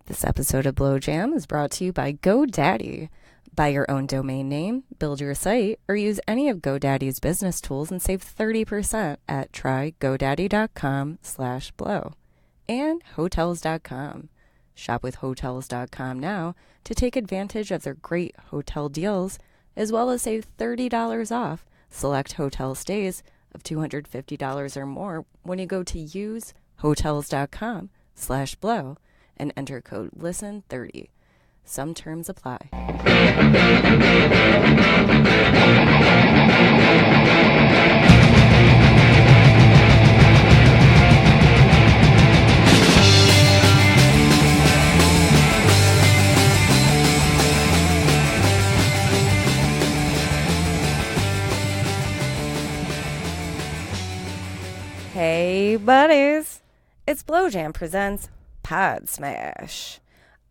This episode of Blow Jam is brought to you by GoDaddy. Buy your own domain name, build your site, or use any of GoDaddy's business tools and save 30% at trygodaddy.com/blow. And Hotels.com. Shop with Hotels.com now to take advantage of their great hotel deals, as well as save $30 off select hotel stays of $250 or more when you go to use Hotels.com/blow and enter code LISTEN30. Some terms apply. Hey buddies, it's Blow Jam presents PODSMASH.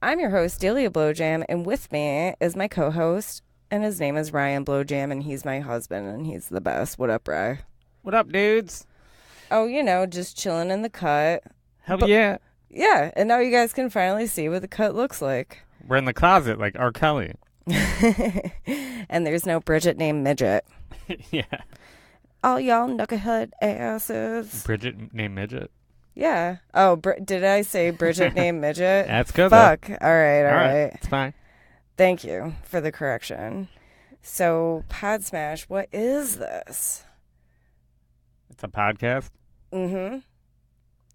I'm your host, Delia Blowjam, and with me is my co-host, and his name is Ryan Blowjam, and he's my husband, and he's the best. What up, Ryan? What up, dudes? Oh, just chilling in the cut. Hell yeah. Yeah, and now you guys can finally see what the cut looks like. We're in the closet like R. Kelly. And there's no Bridget named Midget. Yeah. All y'all knucklehead asses. Bridget named Midget? Yeah. Oh, did I say Bridget named Midget? That's good. Fuck. All right. It's fine. Thank you for the correction. So, PODSMASH, what is this? It's a podcast? Mm-hmm.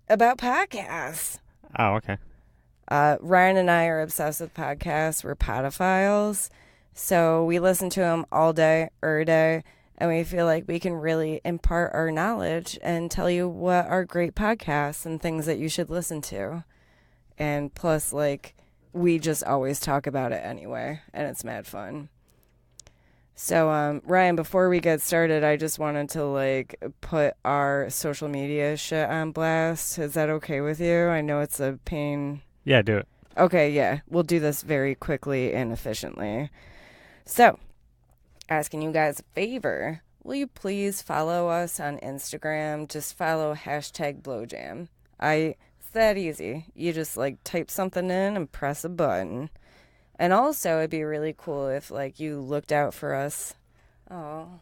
About podcasts. Oh, okay. Ryan and I are obsessed with podcasts. We're podophiles. So, we listen to them all day, every day. And we feel like we can really impart our knowledge and tell you what are great podcasts and things that you should listen to. And plus, we just always talk about it anyway, and it's mad fun. So, Ryan, before we get started, I just wanted to, put our social media shit on blast. Is that okay with you? I know it's a pain. Yeah, do it. Okay, yeah. We'll do this very quickly and efficiently. So, asking you guys a favor, will you please follow us on Instagram? Just follow #blowjam. It's that easy. You just type something in and press a button. And also it'd be really cool if you looked out for us. Oh,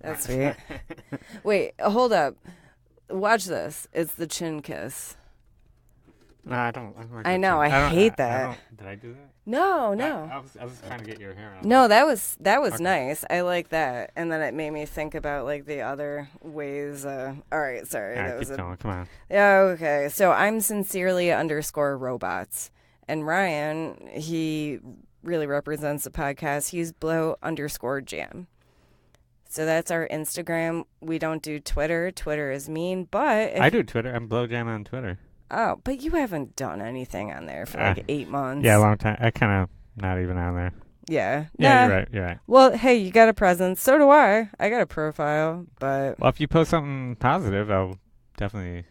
that's sweet. Wait, hold up. Watch this. It's the chin kiss. No, I don't like I know. I hate that. Did I do that? No. I was just trying to get your hair on. No, that was okay. Nice. I like that. And then it made me think about the other ways. All right, sorry. All right, that was keep going. Come on. Yeah, okay. So I'm sincerely _robots. And Ryan, he really represents the podcast. He's blow_jam. So that's our Instagram. We don't do Twitter. Twitter is mean, but I do Twitter. I'm Blowjam on Twitter. Oh, but you haven't done anything on there for 8 months. Yeah, a long time. I kind of not even on there. Yeah. Yeah, nah. You're right. Well, hey, you got a presence. So do I. I got a profile, but... Well, if you post something positive, I'll definitely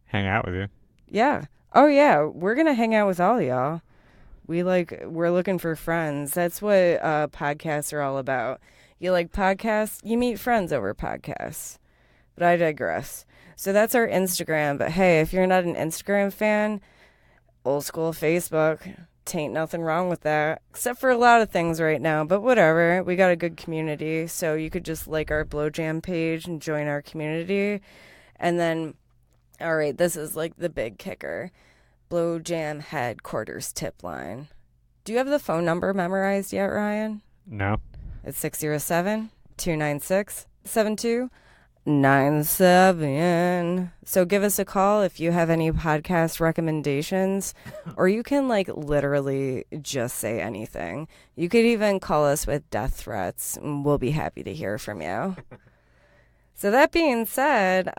hang out with you. Yeah. Oh, yeah. We're going to hang out with all y'all. We're looking for friends. That's what podcasts are all about. You like podcasts? You meet friends over podcasts. But I digress. So that's our Instagram. But hey, if you're not an Instagram fan, old school Facebook, tain't nothing wrong with that. Except for a lot of things right now. But whatever. We got a good community. So you could just like our Blowjam page and join our community. And then, all right, this is the big kicker. Blowjam headquarters tip line. Do you have the phone number memorized yet, Ryan? No. It's 607-296-7297. So give us a call if you have any podcast recommendations, or you can literally just say anything. You could even call us with death threats, and we'll be happy to hear from you. So that being said,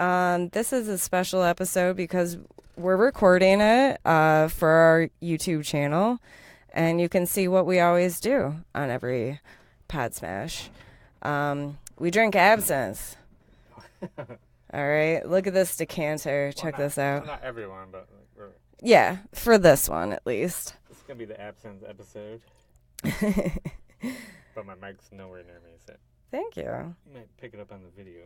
this is a special episode because we're recording it for our YouTube channel, and you can see what we always do on every PODSMASH. We drink absinthe. All right, look at this decanter. Check this out. Not everyone, but yeah, for this one at least. This is gonna be the absinthe episode. But my mic's nowhere near me, so Thank you. you might pick it up on the video.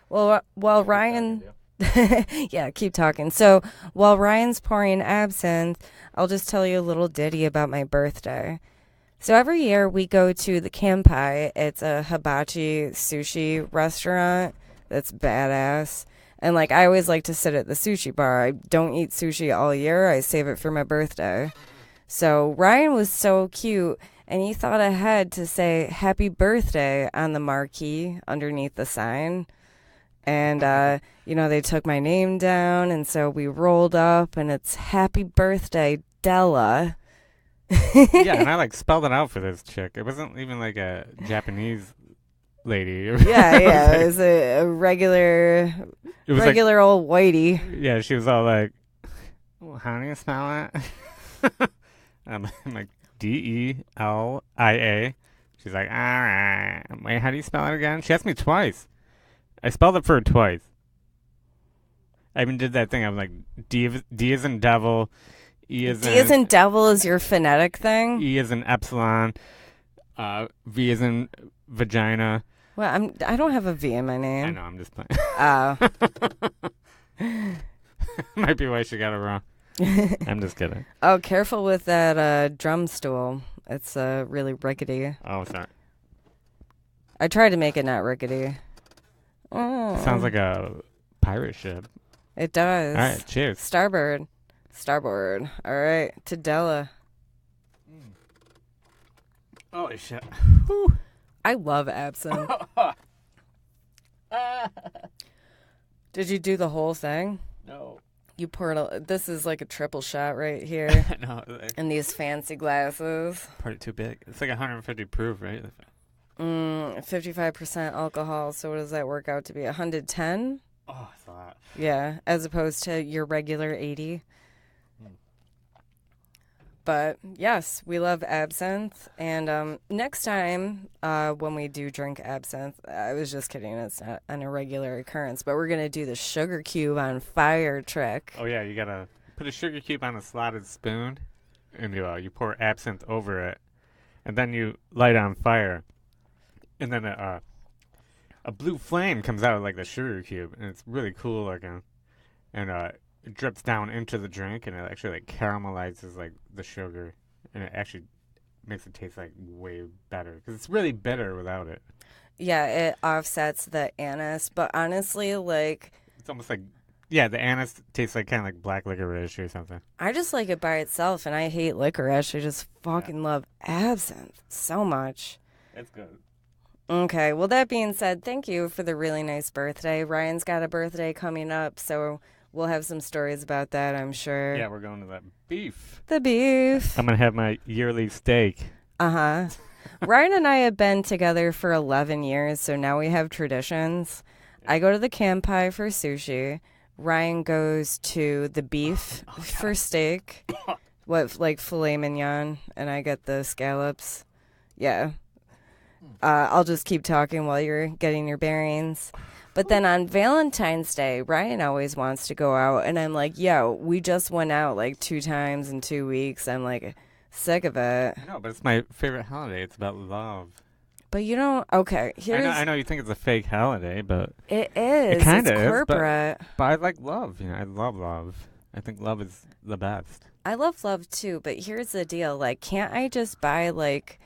Well, while Ryan Yeah, keep talking. So while Ryan's pouring absinthe, I'll just tell you a little ditty about my birthday. So every year we go to the Kampai. It's a hibachi sushi restaurant that's badass. And like I always like to sit at the sushi bar. I don't eat sushi all year. I save it for my birthday. So Ryan was so cute and he thought ahead to say happy birthday on the marquee underneath the sign. And they took my name down and so we rolled up and it's happy birthday, Della. Yeah, and I like spelled it out for this chick. It wasn't even like a Japanese lady. Yeah, it was a regular old whitey. Yeah, she was all like, well, how do you spell it? I'm like, Delia. She's like, all right. Wait, how do you spell it again? She asked me twice. I spelled it for her twice. I even did that thing. I was like, D is in devil. E is in devil is your phonetic thing? E is in epsilon. V is in vagina. Well, I don't have a V in my name. I know, I'm just playing. Oh. Might be why she got it wrong. I'm just kidding. Oh, careful with that drum stool. It's really rickety. Oh, sorry. I tried to make it not rickety. Oh. Sounds like a pirate ship. It does. All right, cheers. Starboard. All right, to Della. Holy shit. I love absinthe. Did you do the whole thing? No. You poured this is like a triple shot right here. No. In these fancy glasses. Poured it too big. It's like 150 proof, right? 55% alcohol. So what does that work out to be? 110? Oh, that's a lot. Yeah, as opposed to your regular 80. But yes, we love absinthe. And next time when we do drink absinthe, I was just kidding. It's not an irregular occurrence. But we're going to do the sugar cube on fire trick. Oh, yeah. You got to put a sugar cube on a slotted spoon. And you pour absinthe over it. And then you light on fire. And then a blue flame comes out of like the sugar cube. And it's really cool looking. And it drips down into the drink, and it actually like caramelizes like the sugar, and it actually makes it taste like way better because it's really bitter without it. Yeah, it offsets the anise, but honestly, like it's almost like the anise tastes like kind of like black licorice or something. I just like it by itself, and I hate licorice. I just fucking love absinthe so much. It's good. Okay, well that being said, thank you for the really nice birthday. Ryan's got a birthday coming up, so we'll have some stories about that, I'm sure. Yeah, we're going to that beef. The beef. I'm going to have my yearly steak. Uh-huh. Ryan and I have been together for 11 years, so now we have traditions. I go to the Kampai for sushi. Ryan goes to the beef for steak. Like filet mignon, and I get the scallops. Yeah. I'll just keep talking while you're getting your bearings. But then on Valentine's Day, Ryan always wants to go out. And I'm like, yo, we just went out like 2 times in 2 weeks. I'm like sick of it. No, but it's my favorite holiday. It's about love. But you don't. Okay. I know you think it's a fake holiday, but it is. It kind of is corporate. But I like love. I love love. I think love is the best. I love love too. But here's the deal. Like, can't I just buy like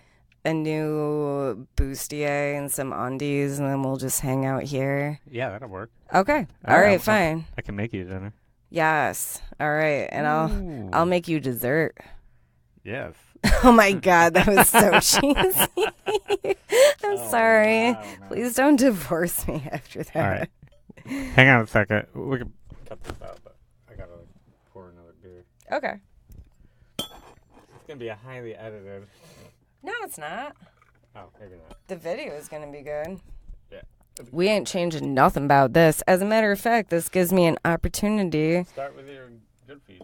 a new bustier and some undies, and then we'll just hang out here? Yeah, that'll work. Okay. All right, fine. I can make you dinner. Yes. All right. And I'll make you dessert. Yes. Oh my God, that was so cheesy. I'm sorry. Wow, no. Please don't divorce me after that. All right. Hang on a second. We can cut this out, but I gotta pour another beer. Okay. It's gonna be a highly edited. No, it's not. Oh, maybe not. The video is going to be good. Yeah. We ain't changing nothing about this. As a matter of fact, this gives me an opportunity. Start with your good feed.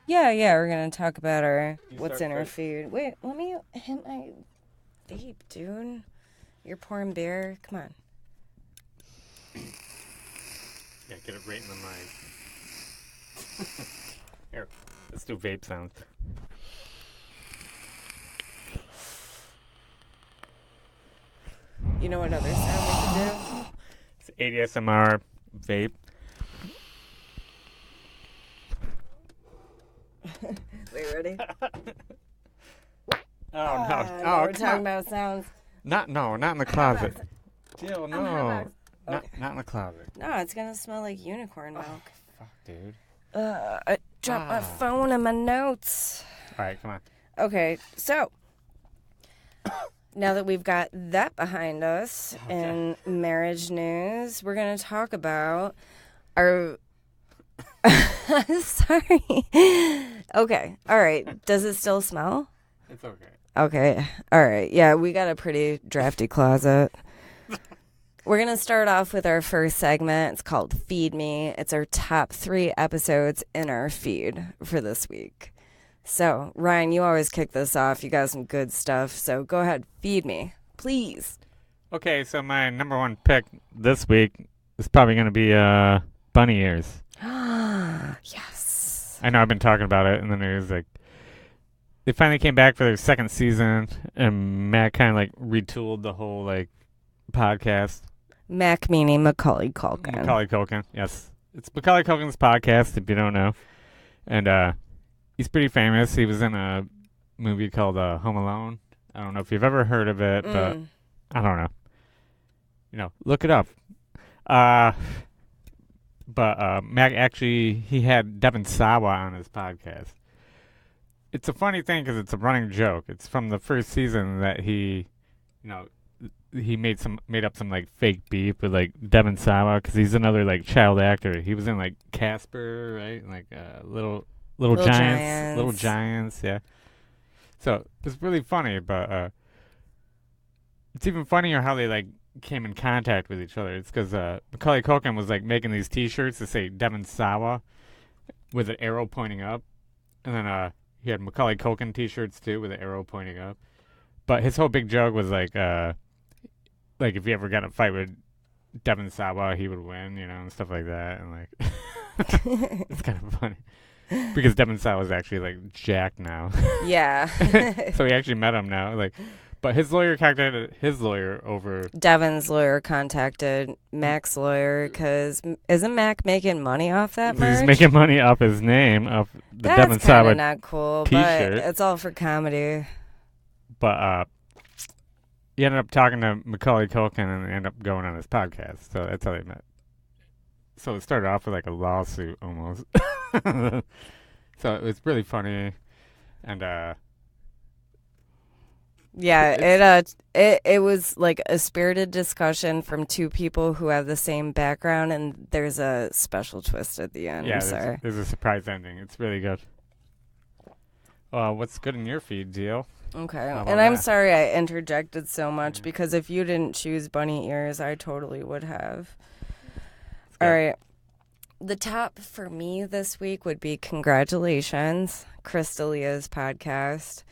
Yeah, we're going to talk about what's in our food. Wait, let me hit my vape, dude. You're pouring beer. Come on. Yeah, get it right in the mic. Here, let's do vape sounds. You know what other sound we could do? It's ASMR vape. Wait, ready? Oh, no. Now Oh, we're talking about sounds. not in the closet. Jill, I'm no. hot box. Not in the closet. No, it's gonna smell like unicorn milk. Fuck, dude. I dropped my phone and my notes. All right, come on. Okay, so now that we've got that behind us in marriage news, we're gonna talk about our. Sorry. Okay. All right. Does it still smell? It's okay. Okay. All right. Yeah, we got a pretty drafty closet. We're going to start off with our first segment. It's called Feed Me. It's our top 3 episodes in our feed for this week. So, Ryan, you always kick this off. You got some good stuff. So go ahead. Feed me, please. Okay, so my number 1 pick this week is probably going to be bunny ears. Yes. I know I've been talking about it in the news. Like, they finally came back for their 2nd season, and Matt kind of like retooled the whole like podcast. Mac meaning Macaulay Culkin. Macaulay Culkin, yes, it's Macaulay Culkin's podcast. If you don't know, and he's pretty famous. He was in a movie called Home Alone. I don't know if you've ever heard of it, but I don't know. You know, look it up. But Mac actually, he had Devin Sawa on his podcast. It's a funny thing because it's a running joke. It's from the first season that he, you know, he made up some like fake beef with like Devin Sawa because he's another like child actor. He was in like Casper, right? Like Little Giants, yeah. So it's really funny, but it's even funnier how they like came in contact with each other. It's because Macaulay Culkin was like making these T-shirts to say Devin Sawa with an arrow pointing up, and then he had Macaulay Culkin T-shirts too with an arrow pointing up. But his whole big joke was like if you ever got in a fight with Devin Sawa, he would win, you know, and stuff like that. And like, it's kind of funny because Devin Sawa is actually like jacked now. Yeah. So he actually met him now, like. But his lawyer contacted his lawyer over... Devin's lawyer contacted Mac's lawyer because isn't Mac making money off that merch? He's making money off his name, off the That's Devin Sawa not cool, T-shirt. but it's all for comedy. But he ended up talking to Macaulay Culkin and ended up going on his podcast. So that's how they met. So it started off with like a lawsuit almost. So it was really funny. And... yeah, it was like a spirited discussion from 2 people who have the same background, and there's a special twist at the end. Yeah, sorry. There's a surprise ending. It's really good. What's good in your feed, Deal? Okay, and I'm sorry I interjected so much because if you didn't choose bunny ears, I totally would have. All right. The top for me this week would be Congratulations, Chris Delia's podcast.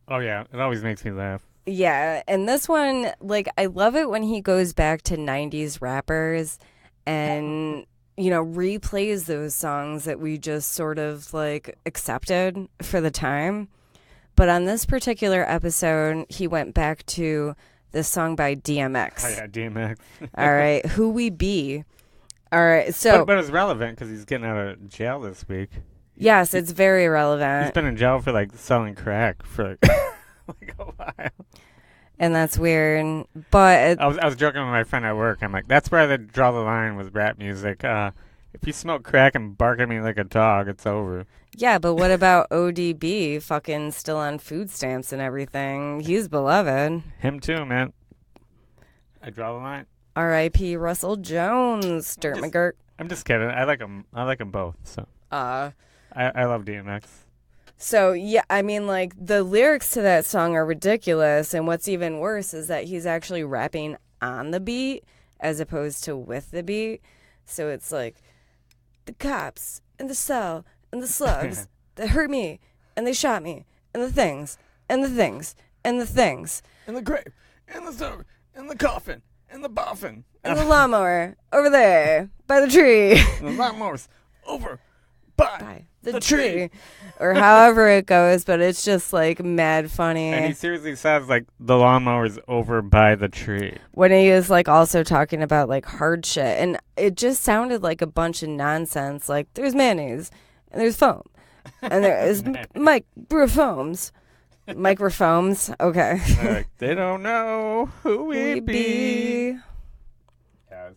Oh, yeah. It always makes me laugh. Yeah, and this one, like, I love it when he goes back to 90s rappers and, you know, replays those songs that we just sort of, like, accepted for the time. But on this particular episode, he went back to this song by DMX. Oh, yeah, DMX. All right, Who We Be. All right, so... But it's relevant because he's getting out of jail this week. Yes, it's very relevant. He's been in jail for, like, selling crack for, like a while. And that's weird, but... I was joking with my friend at work. I'm like, that's where I draw the line with rap music. If you smoke crack and bark at me like a dog, it's over. Yeah, but what about ODB fucking still on food stamps and everything? He's beloved. Him too, man. I draw the line. R.I.P. Russell Jones. Dirt McGirt. I'm just kidding. I like them both, so... I love DMX. So, yeah, I mean, like, the lyrics to that song are ridiculous, and what's even worse is that he's actually rapping on the beat as opposed to with the beat. So it's like, the cops, and the cell, and the slugs that hurt me, and they shot me, and the things, and the things, and the things. In the grave, in the stove, in the coffin, in the boffin. And the lawnmower over there, by the tree. And the lawnmower's over by the tree. Or however it goes, but it's just like mad funny. And he seriously says like the lawnmower's over by the tree. When he is like also talking about like hard shit. And it just sounded like a bunch of nonsense. Like there's mayonnaise and there's foam And there is microphones. Microphones. Okay. Like, they don't know who we be. Yes.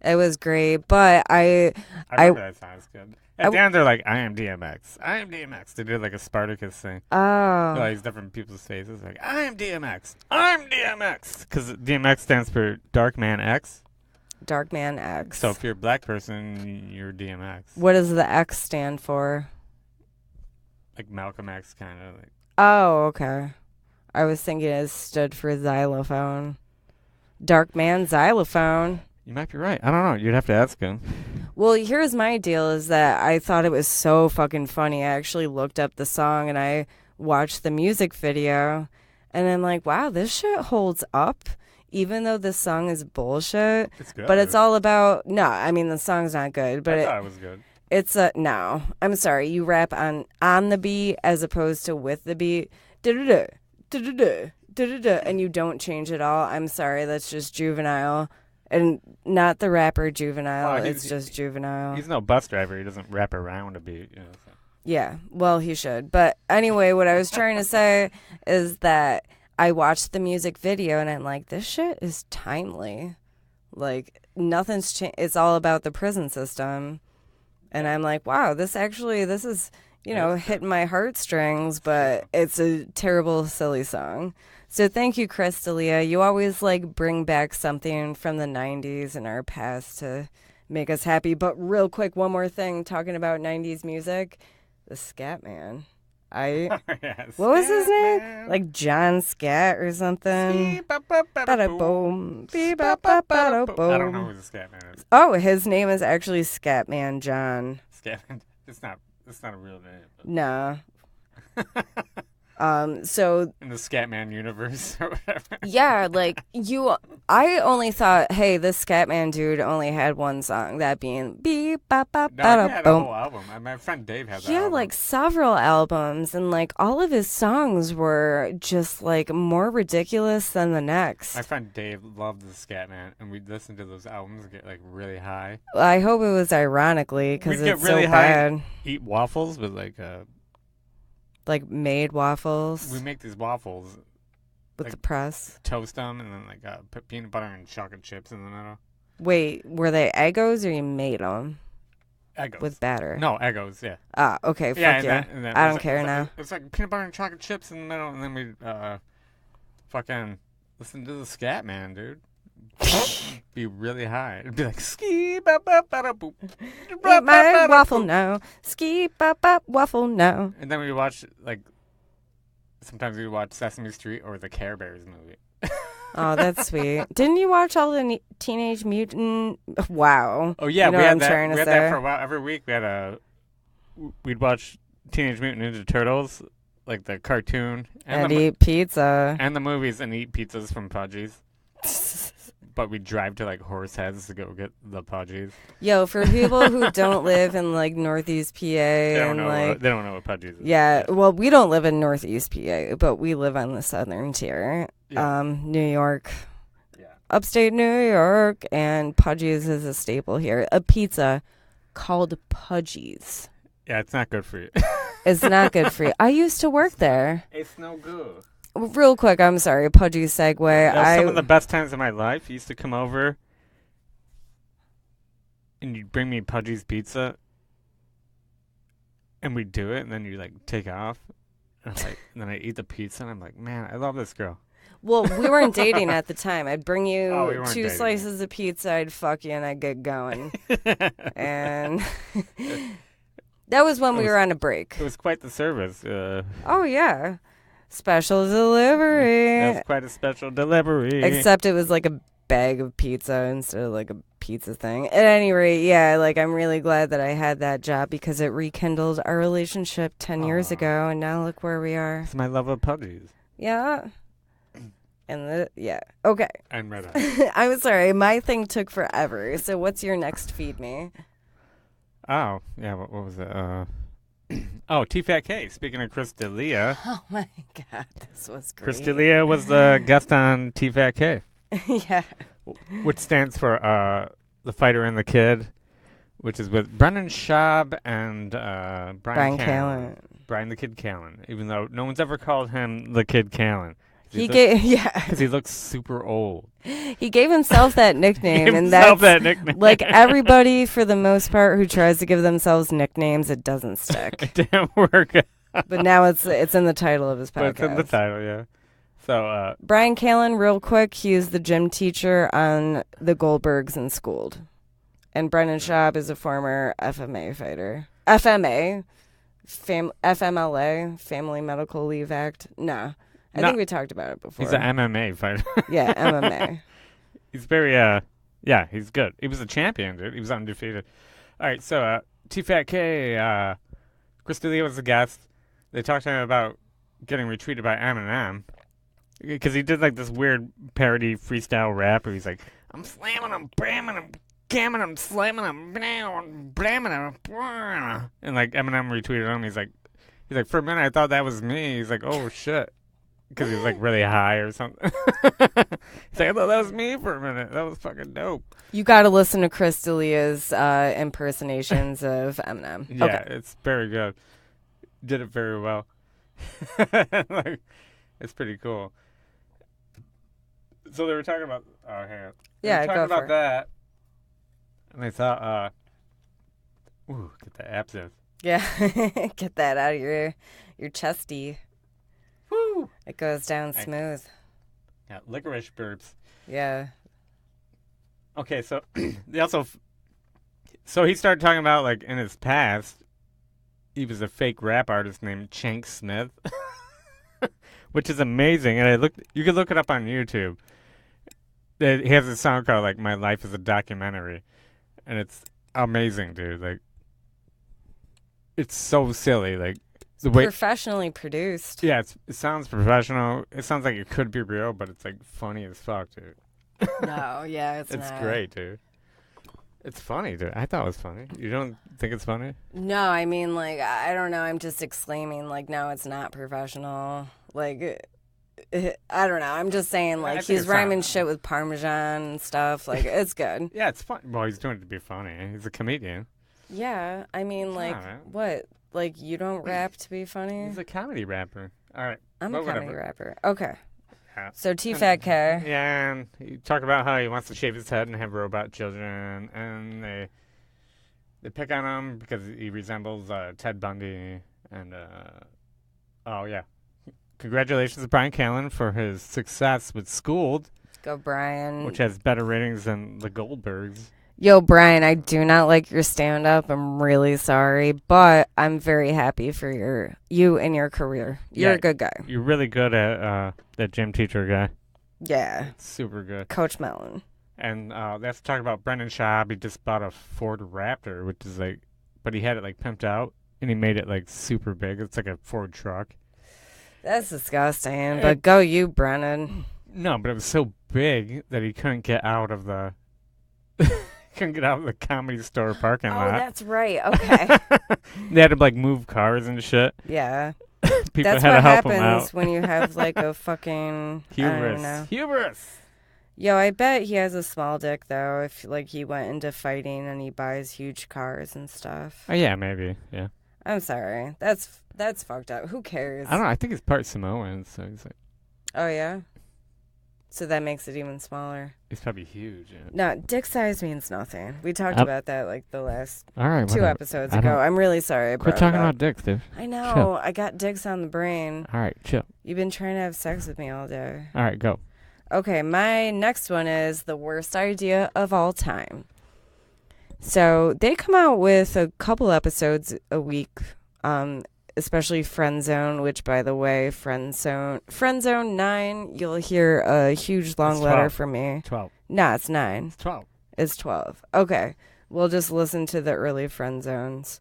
It was great, but I remember that song. It's good. At the end, they're like, I am DMX. I am DMX. They did like a Spartacus thing. Oh. All these different people's faces. Like, I am DMX. I'm DMX. Because DMX stands for Dark Man X. Dark Man X. So if you're a black person, you're DMX. What does the X stand for? Like Malcolm X, kind of. Like. Oh, okay. I was thinking it stood for xylophone. Dark Man Xylophone. You might be right. I don't know. You'd have to ask him. Well, here's my deal is that I thought it was so fucking funny. I actually looked up the song and I watched the music video. And I'm like, wow, this shit holds up. Even though this song is bullshit. It's good. But it's all about... No, I mean, the song's not good. But I thought it was good. It's a... No. I'm sorry. You rap on the beat as opposed to with the beat. Da-da-da. Da-da-da. Da-da-da. And you don't change it all. I'm sorry. That's just Juvenile. And not the rapper Juvenile. It's just Juvenile. He's no bus driver. He doesn't rap around a beat. You know, so. Yeah. Well, he should. But anyway, what I was trying to say is that I watched the music video and I'm like, this shit is timely. Like, nothing's changed. It's all about the prison system. And I'm like, wow, this is, hitting my heartstrings, but it's a terrible, silly song. So thank you, Chris Delia. You always, bring back something from the 90s and our past to make us happy. But real quick, one more thing, talking about 90s music. The Scat Man. What was his name? Man. Like John Scat or something. Ba-da-boom. Ba-da-boom. I don't know who the Scat Man is. Oh, his name is actually Scat Man John. Scat Man. It's not a real name. But. Nah. So in the Scatman universe or whatever. Yeah, I only thought, hey, this Scatman dude only had one song, that being beep bop bop no, he had a boom. whole album. My friend Dave had that. He had several albums, and all of his songs were just more ridiculous than the next. My friend Dave loved the Scatman, and we'd listen to those albums and get really high. I hope it was ironically because it's really so high, bad. Eat waffles with made waffles. We make these waffles with the press. Toast them and then put peanut butter and chocolate chips in the middle. Wait, were they Eggos or you made them? Eggos. With batter. No, Eggos. Yeah. Ah, okay. Fuck yeah. I don't care now. It's like peanut butter and chocolate chips in the middle, and then we fucking listen to the Scat Man, dude. Be really high. It'd be like ski bop bop bada boop. Eat my waffle now. Ski bop bop waffle now. And then we watch sometimes we watch Sesame Street or the Care Bears movie. Oh, that's sweet. Didn't you watch all the Teenage Mutant? Wow. Oh yeah, you know we had that. We had that for a while. Every week we'd watch Teenage Mutant Ninja Turtles, like the cartoon, and eat pizza, and the movies, and eat pizzas from Pudgy's. But we drive to Horseheads to go get the Pudgy's. Yo, for people who don't live in Northeast PA, they don't know what Pudgy's is. Yeah, well, we don't live in Northeast PA, but we live on the southern tier. Yeah. New York, upstate New York, and Pudgy's is a staple here. A pizza called Pudgy's. Yeah, it's not good for you. It's not good for you. I used to work there. It's no good. Real quick, I'm sorry, Pudgy segue. Some of the best times of my life. You used to come over, and you'd bring me Pudgy's pizza, and we'd do it, and then you take off, and and then I eat the pizza, and I'm like, man, I love this girl. Well, we weren't dating at the time. I'd bring you two dating. slices of pizza, I'd fuck you, and I'd get going. And that was when we were on a break. It was quite the service. Oh, yeah. Special delivery. That was quite a special delivery. Except it was a bag of pizza instead of a pizza thing. At any rate, yeah, I'm really glad that I had that job because it rekindled our relationship 10 years ago, and now look where we are. It's my love of Pudgy's. Yeah. Okay. I'm ready. I'm sorry, my thing took forever. So what's your next feed me? Oh, yeah, what was it? T-Fat-K. Speaking of Chris Delia. Oh, my God. This was great. Chris Delia was the guest on T-Fat-K. Yeah. Which stands for The Fighter and the Kid, which is with Brendan Schaub and Brian Brian Callen. Callen. Brian the Kid Callen, even though no one's ever called him the Kid Callen. He gave Because he looks super old. He gave himself that nickname, Gave and himself that's that nickname. like everybody for the most part who tries to give themselves nicknames, it doesn't stick. It didn't work. But now it's in the title of his podcast. But it's in the title, yeah. So Brian Callen, real quick, he is the gym teacher on the Goldbergs and Schooled. And Brendan Schaub is a former FMA fighter. FMA? FMLA? Family Medical Leave Act? No. I think we talked about it before. He's an MMA fighter. Yeah, MMA. He's very, yeah, he's good. He was a champion, dude. He was undefeated. All right, so T-Fat K, Chris Delia was the guest. They talked to him about getting retweeted by Eminem. Because he did, like, this weird parody freestyle rap where he's like, I'm slamming him, bramming him, gamming him, slamming him, bramming him. And, like, Eminem retweeted him. He's like, for a minute, I thought that was me. He's like, oh, shit. Because he was, like, really high or something. He's like, I thought that was me for a minute. That was fucking dope. You got to listen to Chris D'Elia's impersonations of Eminem. Yeah, okay. It's very good. Did it very well. Like, it's pretty cool. So they were talking about... Oh, hang on. They were talking about that. And they thought, ooh, get that absinthe. Yeah, get that out of your chesty. Woo! It goes down smooth. Yeah, licorice burps. Yeah. Okay, so they also... So he started talking about, like, in his past, he was a fake rap artist named Chank Smith. Which is amazing. And you can look it up on YouTube. He has a song called, like, My Life is a Documentary. And it's amazing, dude. Like, it's so silly. Like, the way professionally produced. Yeah, it sounds professional. It sounds like it could be real, but it's, like, funny as fuck, dude. No, yeah, it's It's not. great, dude. It's funny, dude. I thought it was funny. You don't think it's funny? No, I mean, like, I don't know. I'm just exclaiming, like, no, it's not professional. Like, I don't know. I'm just saying, like, he's rhyming shit with Parmesan and stuff. Like, it's good. Yeah, it's fun. Well, he's doing it to be funny. He's a comedian. Yeah, I mean, like, what? Like, you don't rap to be funny? He's a comedy rapper. All right. I'm a comedy rapper. Okay. Yeah. So T-Fat K. Yeah, and he talked about how he wants to shave his head and have robot children, and they pick on him because he resembles Ted Bundy, and oh yeah, congratulations to Brian Callen for his success with Schooled. Go Brian. Which has better ratings than the Goldbergs. Yo, Brian, I do not like your stand-up. I'm really sorry, but I'm very happy for you and your career. You're a good guy. You're really good at that gym teacher guy. Yeah. It's super good. Coach Mellon. And let's talk about Brendan Schaub. He just bought a Ford Raptor, which is like, but he had it like pimped out, and he made it like super big. It's like a Ford truck. That's disgusting, but go you, Brennan. No, but it was so big that he couldn't get out of the... couldn't get out of the Comedy Store parking lot. Oh, that's right. Okay. They had to like move cars and shit. Yeah. People that's had what to help him out. happens when you have like a fucking hubris. I don't know. Hubris. Yo, I bet he has a small dick though. If like he went into fighting and he buys huge cars and stuff. Oh yeah, maybe. Yeah. I'm sorry. That's fucked up. Who cares? I don't know. I think he's part Samoan, so he's like. Oh yeah. So that makes it even smaller. It's probably huge. Yeah. No, dick size means nothing. We talked about that like the last 2 episodes ago. I'm really sorry. Quit talking about dicks, dude. I know. Chill. I got dicks on the brain. All right, chill. You've been trying to have sex with me all day. All right, go. Okay, my next one is the worst idea of all time. So they come out with a couple episodes a week, especially Friend Zone, which, by the way, Friend Zone 9, you'll hear a huge long letter from me. 12. No, it's 9. It's 12. It's 12. Okay. We'll just listen to the early Friend Zones.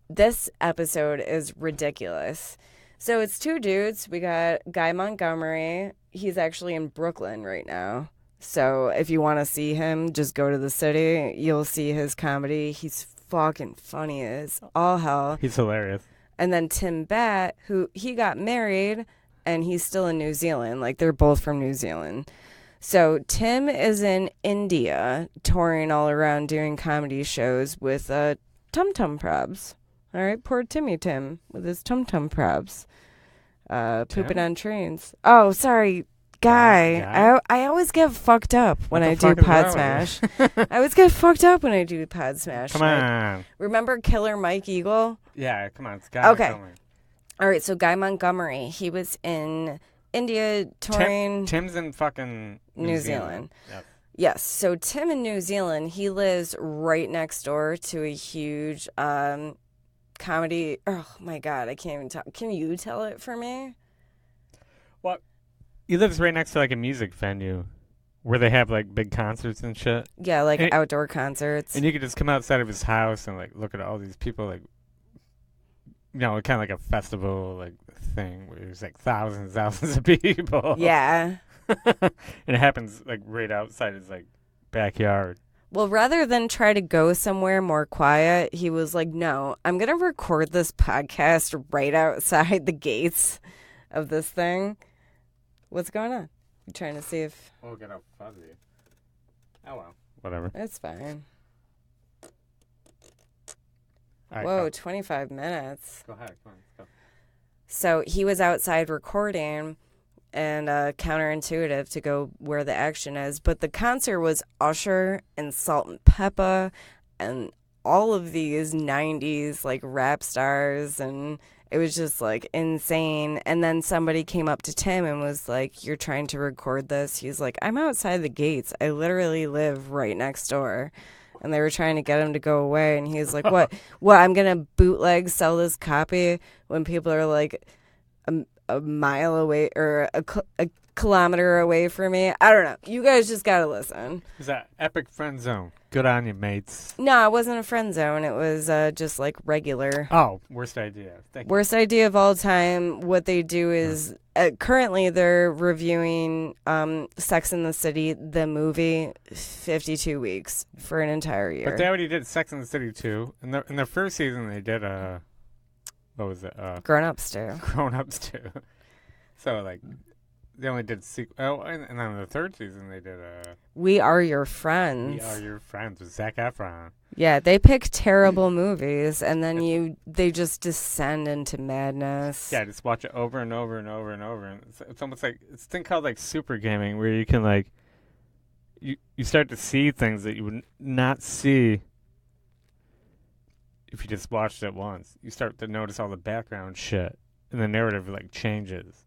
This episode is ridiculous. So it's 2 dudes. We got Guy Montgomery. He's actually in Brooklyn right now. So if you want to see him, just go to the city. You'll see his comedy. He's fucking funny as all hell. He's hilarious. And then Tim Batt, who he got married, and he's still in New Zealand. Like, they're both from New Zealand. So Tim is in India touring all around doing comedy shows with Tum Tum Probs. All right, poor Timmy Tim with his Tum Tum Probs. Pooping on trains. Oh, sorry, guy. I always get fucked up when I do PODSMASH. I always get fucked up when I do PODSMASH. Come on. Remember Killer Mike Eagle? Yeah, come on. It's Guy Montgomery. All right, so Guy Montgomery, he was in India touring. Tim's in fucking New Zealand. Yep. Yes, so Tim in New Zealand, he lives right next door to a huge comedy. Oh my God, I can't even talk. Can you tell it for me? Well, he lives right next to like a music venue where they have like big concerts and shit. Yeah, like outdoor concerts. And you could just come outside of his house and like look at all these people, like, you know, kind of like a festival like thing where there's like thousands of people. Yeah. And it happens like right outside his like backyard. Well, rather than try to go somewhere more quiet, he was like, no, I'm going to record this podcast right outside the gates of this thing. What's going on? You trying to see if... Oh, get all fuzzy. Oh, well. Whatever. It's fine. Right, whoa, 25 minutes. Go ahead. Come on, let's go. So he was outside recording, and counterintuitive to go where the action is. But the concert was Usher and Salt and Peppa and all of these 90s like rap stars, and it was just like insane. And then somebody came up to Tim and was like, you're trying to record this? He's like, I'm outside the gates. I literally live right next door. And they were trying to get him to go away. And he was like, what, I'm going to bootleg sell this copy when people are like a mile away or a kilometer away from me? I don't know. You guys just got to listen. Is that Epic Friend Zone? Good on you, mates. No, it wasn't a friend zone. It was just like regular. Oh, worst idea. Worst idea of all time. What they do is currently they're reviewing Sex and the City, the movie, 52 weeks for an entire year. But they already did Sex and the City 2. In their first season, they did what was it? Grown Ups too. Grown Ups too. So like, they only did and then the third season they did We Are Your Friends. We Are Your Friends with Zac Efron. Yeah, they pick terrible movies, and then they just descend into madness. Yeah, just watch it over and over and over and over. And it's almost like it's a thing called like super gaming, where you can like you start to see things that you would not see if you just watched it once. You start to notice all the background shit, and the narrative like changes,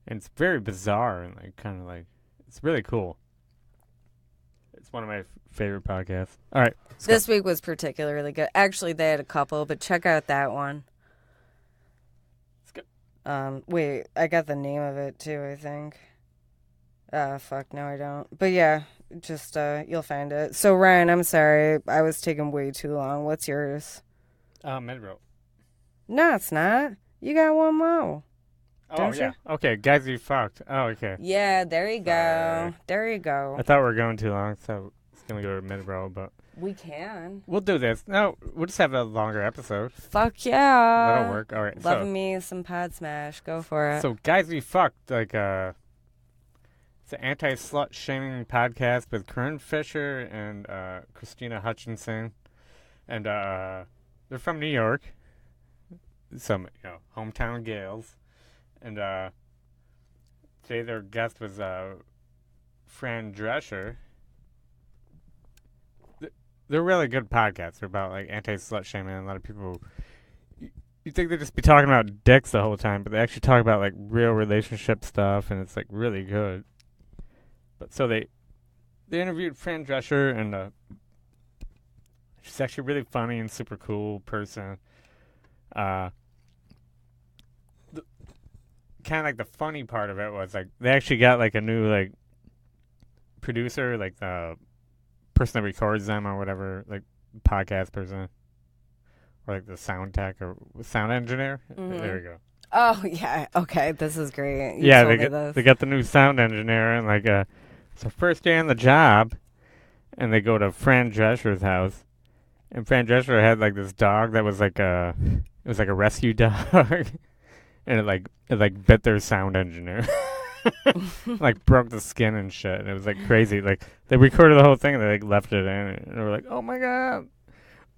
and it's very bizarre and like kind of like it's really cool. It's one of my favorite podcasts. All right. This week was particularly good. Actually, they had a couple, but check out that one. Let's go. Wait, I got the name of it too, I think. Fuck, no I don't. But yeah, just, you'll find it. So Ryan, I'm sorry, I was taking way too long. What's yours? Midrow. No, it's not. You got one more. Oh, yeah. Okay, guys, you fucked. Oh, okay. Yeah, there you go. Sorry. There you go. I thought we were going too long, so it's going to go to mid-row, but... We can. We'll do this. No, we'll just have a longer episode. Fuck yeah. That'll work. All right. Loving me some PODSMASH. Go for it. So, guys, we fucked. Like, it's an anti-slut shaming podcast with Corinne Fisher and Christina Hutchinson. And they're from New York. Some, hometown gals. And today their guest was Fran Drescher. They're really good podcasts. They're about like anti-slut shaming, and a lot of people. You think they just be talking about dicks the whole time, but they actually talk about like real relationship stuff, and it's like really good. But so they interviewed Fran Drescher, and she's actually really funny and super cool person. Kind of like the funny part of it was like they actually got like a new like producer, like the person that records them or whatever, like podcast person, or like the sound tech or sound engineer. Mm-hmm. There we go. Oh yeah, okay, this is great. They got the new sound engineer, and like it's her first day on the job, and they go to Fran Drescher's house, and Fran Drescher had like this dog that was like it was like a rescue dog. And it bit their sound engineer. Like broke the skin and shit. And it was like crazy. Like they recorded the whole thing and they like left it in, and they were like, "Oh my god,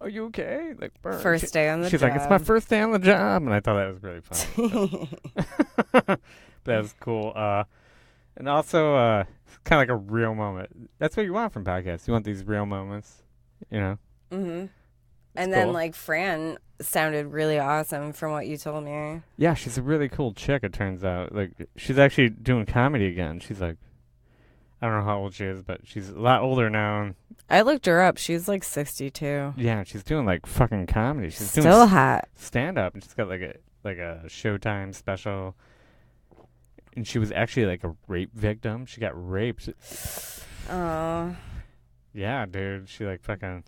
are you okay?" Like First day on the she's job. like, "It's my first day on the job," and I thought that was really funny. But that was cool. And also, kind of like a real moment. That's what you want from podcasts. You want these real moments, you know. Mm-hmm. And cool. then like Fran sounded really awesome from what you told me. Yeah, she's a really cool chick, it turns out. Like, she's actually doing comedy again. She's like, I don't know how old she is, but she's a lot older now. I looked her up. She's like 62. Yeah, she's doing like fucking comedy. She's Still doing hot. stand up, and she's got like a Showtime special. And she was actually like a rape victim. She got raped. Oh. Yeah, dude. She like fucking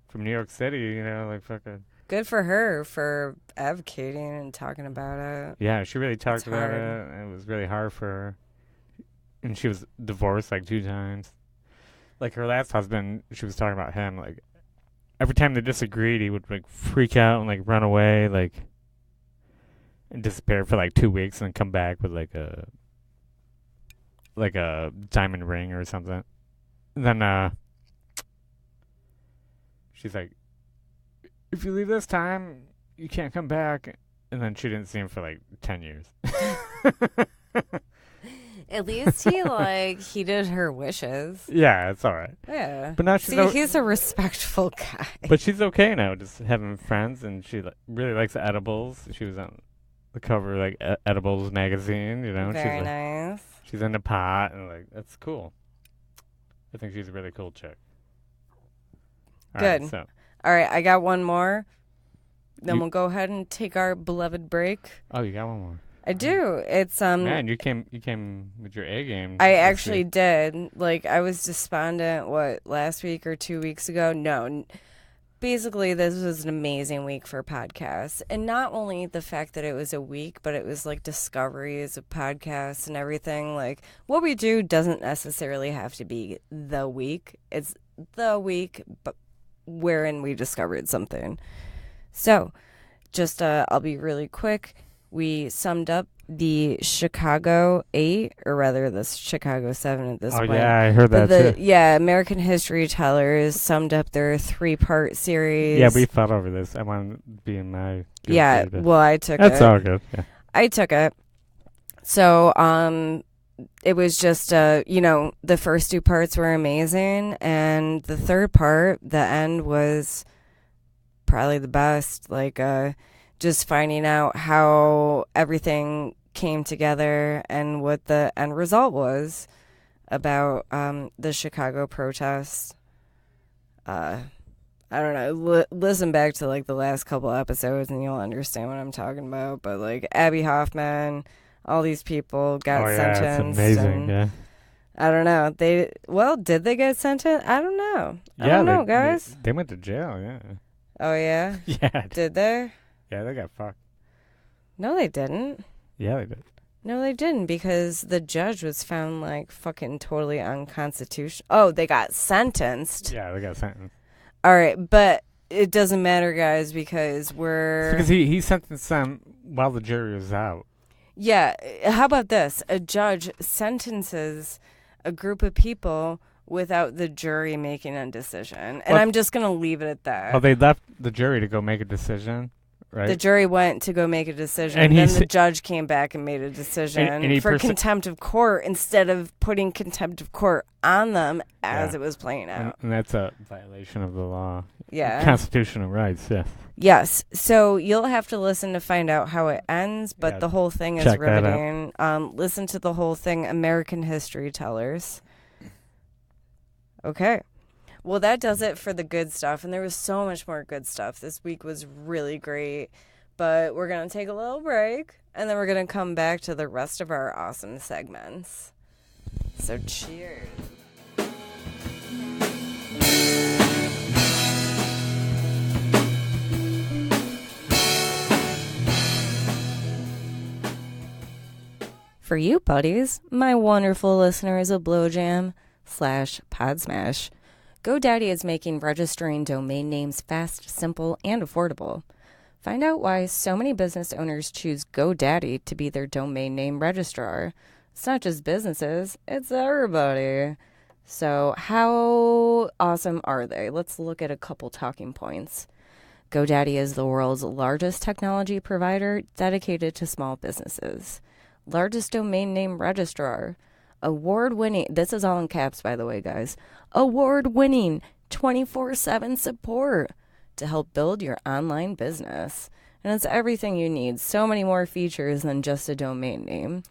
from New York City, you know, like fucking. Good for her for advocating and talking about it. Yeah, she really talked about hard. it. And it was really hard for her. And she was divorced like 2 times. Like her last husband, she was talking about him. Like every time they disagreed, he would like freak out and like run away, like and disappear for like 2 weeks, and then come back with like a diamond ring or something. And then she's like, "If you leave this time, you can't come back." And then she didn't see him for like 10 years. At least he like heeded her wishes. Yeah, it's all right. Yeah. But now she's he's a respectful guy. But she's okay now, just having friends, and she really likes edibles. She was on the cover of like Edibles magazine, you know. Very she's nice. She's into pot, and like that's cool. I think she's a really cool chick. Good. So. All right, I got one more. Then we'll go ahead and take our beloved break. Oh, you got one more. I do. It's Man, you came with your A game. I actually did. Like I was despondent last week or 2 weeks ago. No. Basically, this was an amazing week for podcasts. And not only the fact that it was a week, but it was like discoveries of podcasts and everything. Like what we do doesn't necessarily have to be the week. It's the week but wherein we discovered something. So, just I'll be really quick. We summed up the Chicago 8, or rather the Chicago 7 at this point. Oh, yeah, I heard that too. Yeah, American History Tellers summed up their 3-part series. Yeah, we fought over this. I want to be in my... Yeah, well, I took it. That's all good, yeah. I took it. So, it was just, the first 2 parts were amazing, and the 3rd part, the end, was probably the best. Like, just finding out how everything came together and what the end result was about the Chicago protests. I don't know. Listen back to like the last couple episodes and you'll understand what I'm talking about. But like Abby Hoffman, all these people got sentenced. It's amazing. Yeah. I don't know. Did they get sentenced? I don't know. I don't know, guys. They went to jail. Yeah. Oh yeah. Yeah. Did they? Yeah, they got fucked. No, they didn't. Yeah, they did. No, they didn't, because the judge was found, like, fucking totally unconstitutional. Oh, they got sentenced. Yeah, they got sentenced. All right, but it doesn't matter, guys, because because he sentenced them while the jury was out. Yeah, how about this? A judge sentences a group of people without the jury making a decision. And I'm just going to leave it at that. Oh, they left the jury to go make a decision? Right. The jury went to go make a decision, and then the judge came back and made a decision for contempt of court instead of putting contempt of court on them as it was playing out. And that's a violation of the law. Yeah. Constitutional rights, yes. Yes. So you'll have to listen to find out how it ends, but the whole thing is riveting. Listen to the whole thing, American History Tellers. Okay. Well, that does it for the good stuff, and there was so much more good stuff. This week was really great, but we're going to take a little break, and then we're going to come back to the rest of our awesome segments. So cheers. For you, buddies, my wonderful listeners of Blowjam/PodSmash, GoDaddy is making registering domain names fast, simple, and affordable. Find out why so many business owners choose GoDaddy to be their domain name registrar. It's not just businesses, it's everybody. So, how awesome are they? Let's look at a couple talking points. GoDaddy is the world's largest technology provider dedicated to small businesses. Largest domain name registrar. Award winning, this is all in caps, by the way, guys. Award winning 24/7 support to help build your online business. And it's everything you need. So many more features than just a domain name.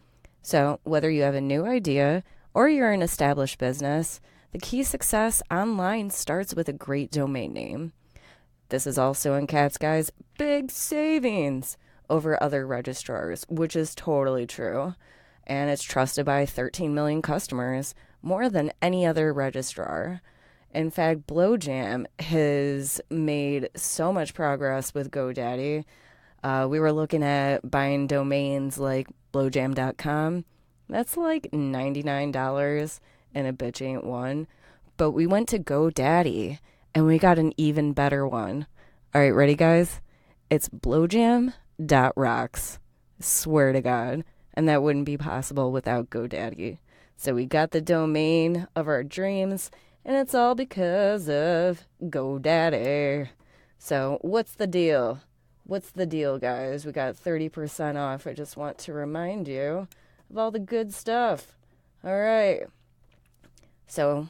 So, whether you have a new idea or you're an established business, the key success online starts with a great domain name. This is also in caps, guys. Big savings over other registrars, which is totally true. And it's trusted by 13 million customers, more than any other registrar. In fact, Blowjam has made so much progress with GoDaddy. We were looking at buying domains like blowjam.com. That's like $99 and a bitch ain't one. But we went to GoDaddy and we got an even better one. All right, ready, guys? It's blowjam.rocks. Swear to God. And that wouldn't be possible without GoDaddy. So we got the domain of our dreams, and it's all because of GoDaddy. So what's the deal? What's the deal, guys? We got 30% off. I just want to remind you of all the good stuff. All right. So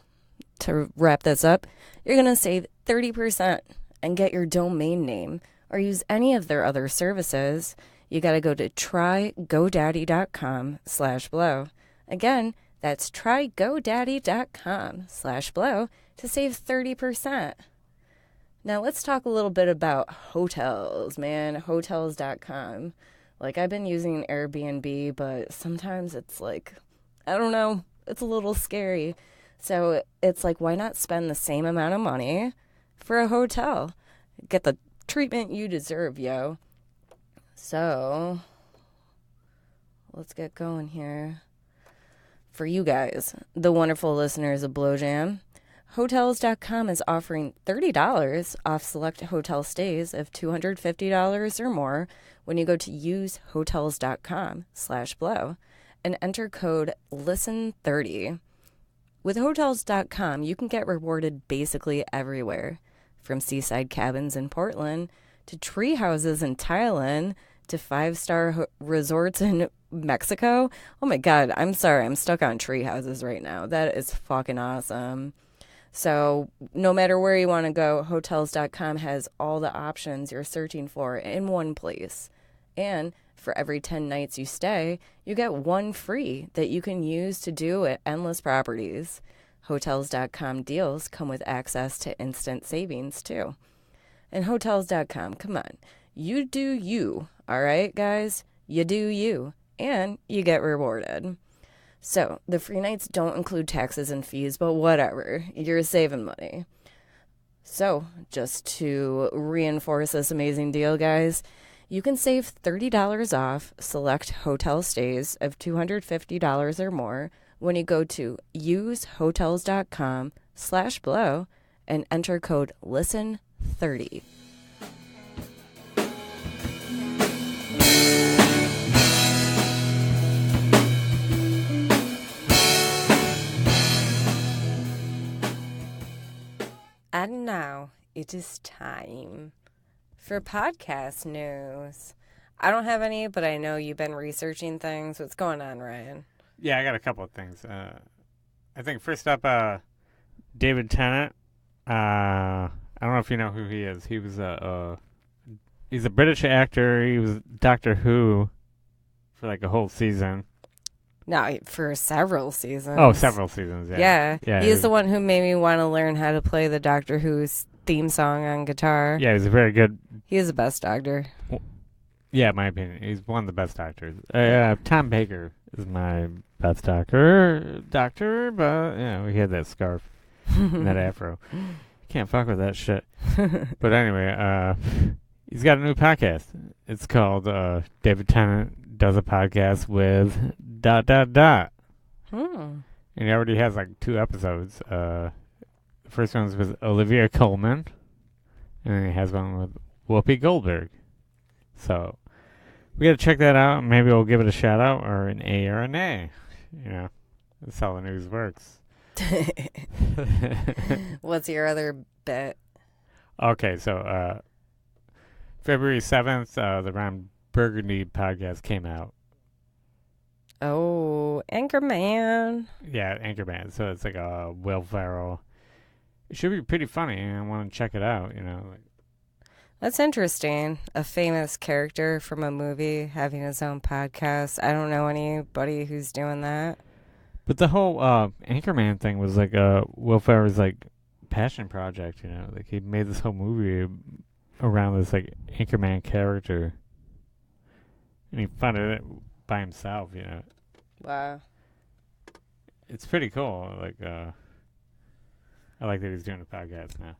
to wrap this up, you're going to save 30% and get your domain name or use any of their other services. You got to go to trygodaddy.com/blow. Again, that's trygodaddy.com/blow to save 30%. Now let's talk a little bit about hotels, man. Hotels.com. Like, I've been using Airbnb, but sometimes it's like, I don't know, it's a little scary. So it's like, why not spend the same amount of money for a hotel? Get the treatment you deserve, yo. So let's get going here. For you guys, the wonderful listeners of Blowjam, Hotels.com is offering $30 off select hotel stays of $250 or more when you go to usehotels.com/blow and enter code LISTEN30. With Hotels.com, you can get rewarded basically everywhere, from seaside cabins in Portland to tree houses in Thailand to 5-star resorts in Mexico. Oh my God, I'm sorry, I'm stuck on tree houses right now. That is fucking awesome. So no matter where you want to go, Hotels.com has all the options you're searching for in one place. And for every 10 nights you stay, you get one free that you can use to do at endless properties. Hotels.com deals come with access to instant savings too. And Hotels.com, come on, you do you, all right, guys? You do you, and you get rewarded. So the free nights don't include taxes and fees, but whatever, you're saving money. So just to reinforce this amazing deal, guys, you can save $30 off select hotel stays of $250 or more when you go to usehotels.com/blow and enter code LISTEN30. And now it is time for podcast news. I don't have any, but I know you've been researching things. What's going on, Ryan? Yeah, I got a couple of things. I think first up, David Tennant. I don't know if you know who he is. He was he's a British actor. He was Doctor Who for like a whole season. No, for several seasons. Oh, several seasons, yeah. Yeah. He's the one who made me want to learn how to play the Doctor Who's theme song on guitar. Yeah, he's a very good... He is the best doctor. Yeah, in my opinion. He's one of the best doctors. Tom Baker is my best doctor, but, yeah, he had that scarf and that afro. Can't fuck with that shit. But anyway, he's got a new podcast. It's called David Tennant Does a Podcast with ... And he already has like 2 episodes. The first one's with Olivia Colman, and then he has one with Whoopi Goldberg. So we got to check that out. Maybe we'll give it a shout out or an A or an A. That's how the news works. What's your other bit? Okay, so February 7th, the Ron Burgundy podcast came out. Oh, Anchorman. Yeah, Anchorman. So it's like a Will Ferrell. It should be pretty funny. I want to check it out, That's interesting. A famous character from a movie having his own podcast. I don't know anybody who's doing that. But the whole Anchorman thing was like Will Ferrell's like passion project, Like he made this whole movie around this like Anchorman character. And he funded it by himself, Wow. It's pretty cool. Like I like that he's doing a podcast now.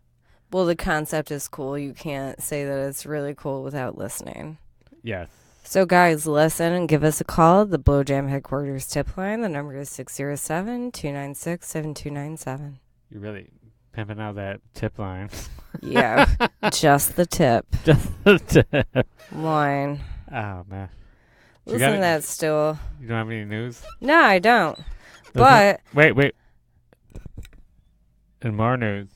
Well, the concept is cool. You can't say that it's really cool without listening. Yes. So, guys, listen and give us a call. The Blowjam Headquarters tip line. The number is 607-296-7297. You're really pimping out that tip line. Yeah, just the tip. Just the tip. Line. Oh, man. Listen to that stool. You don't have any news? No, I don't. But... Wait. In more news,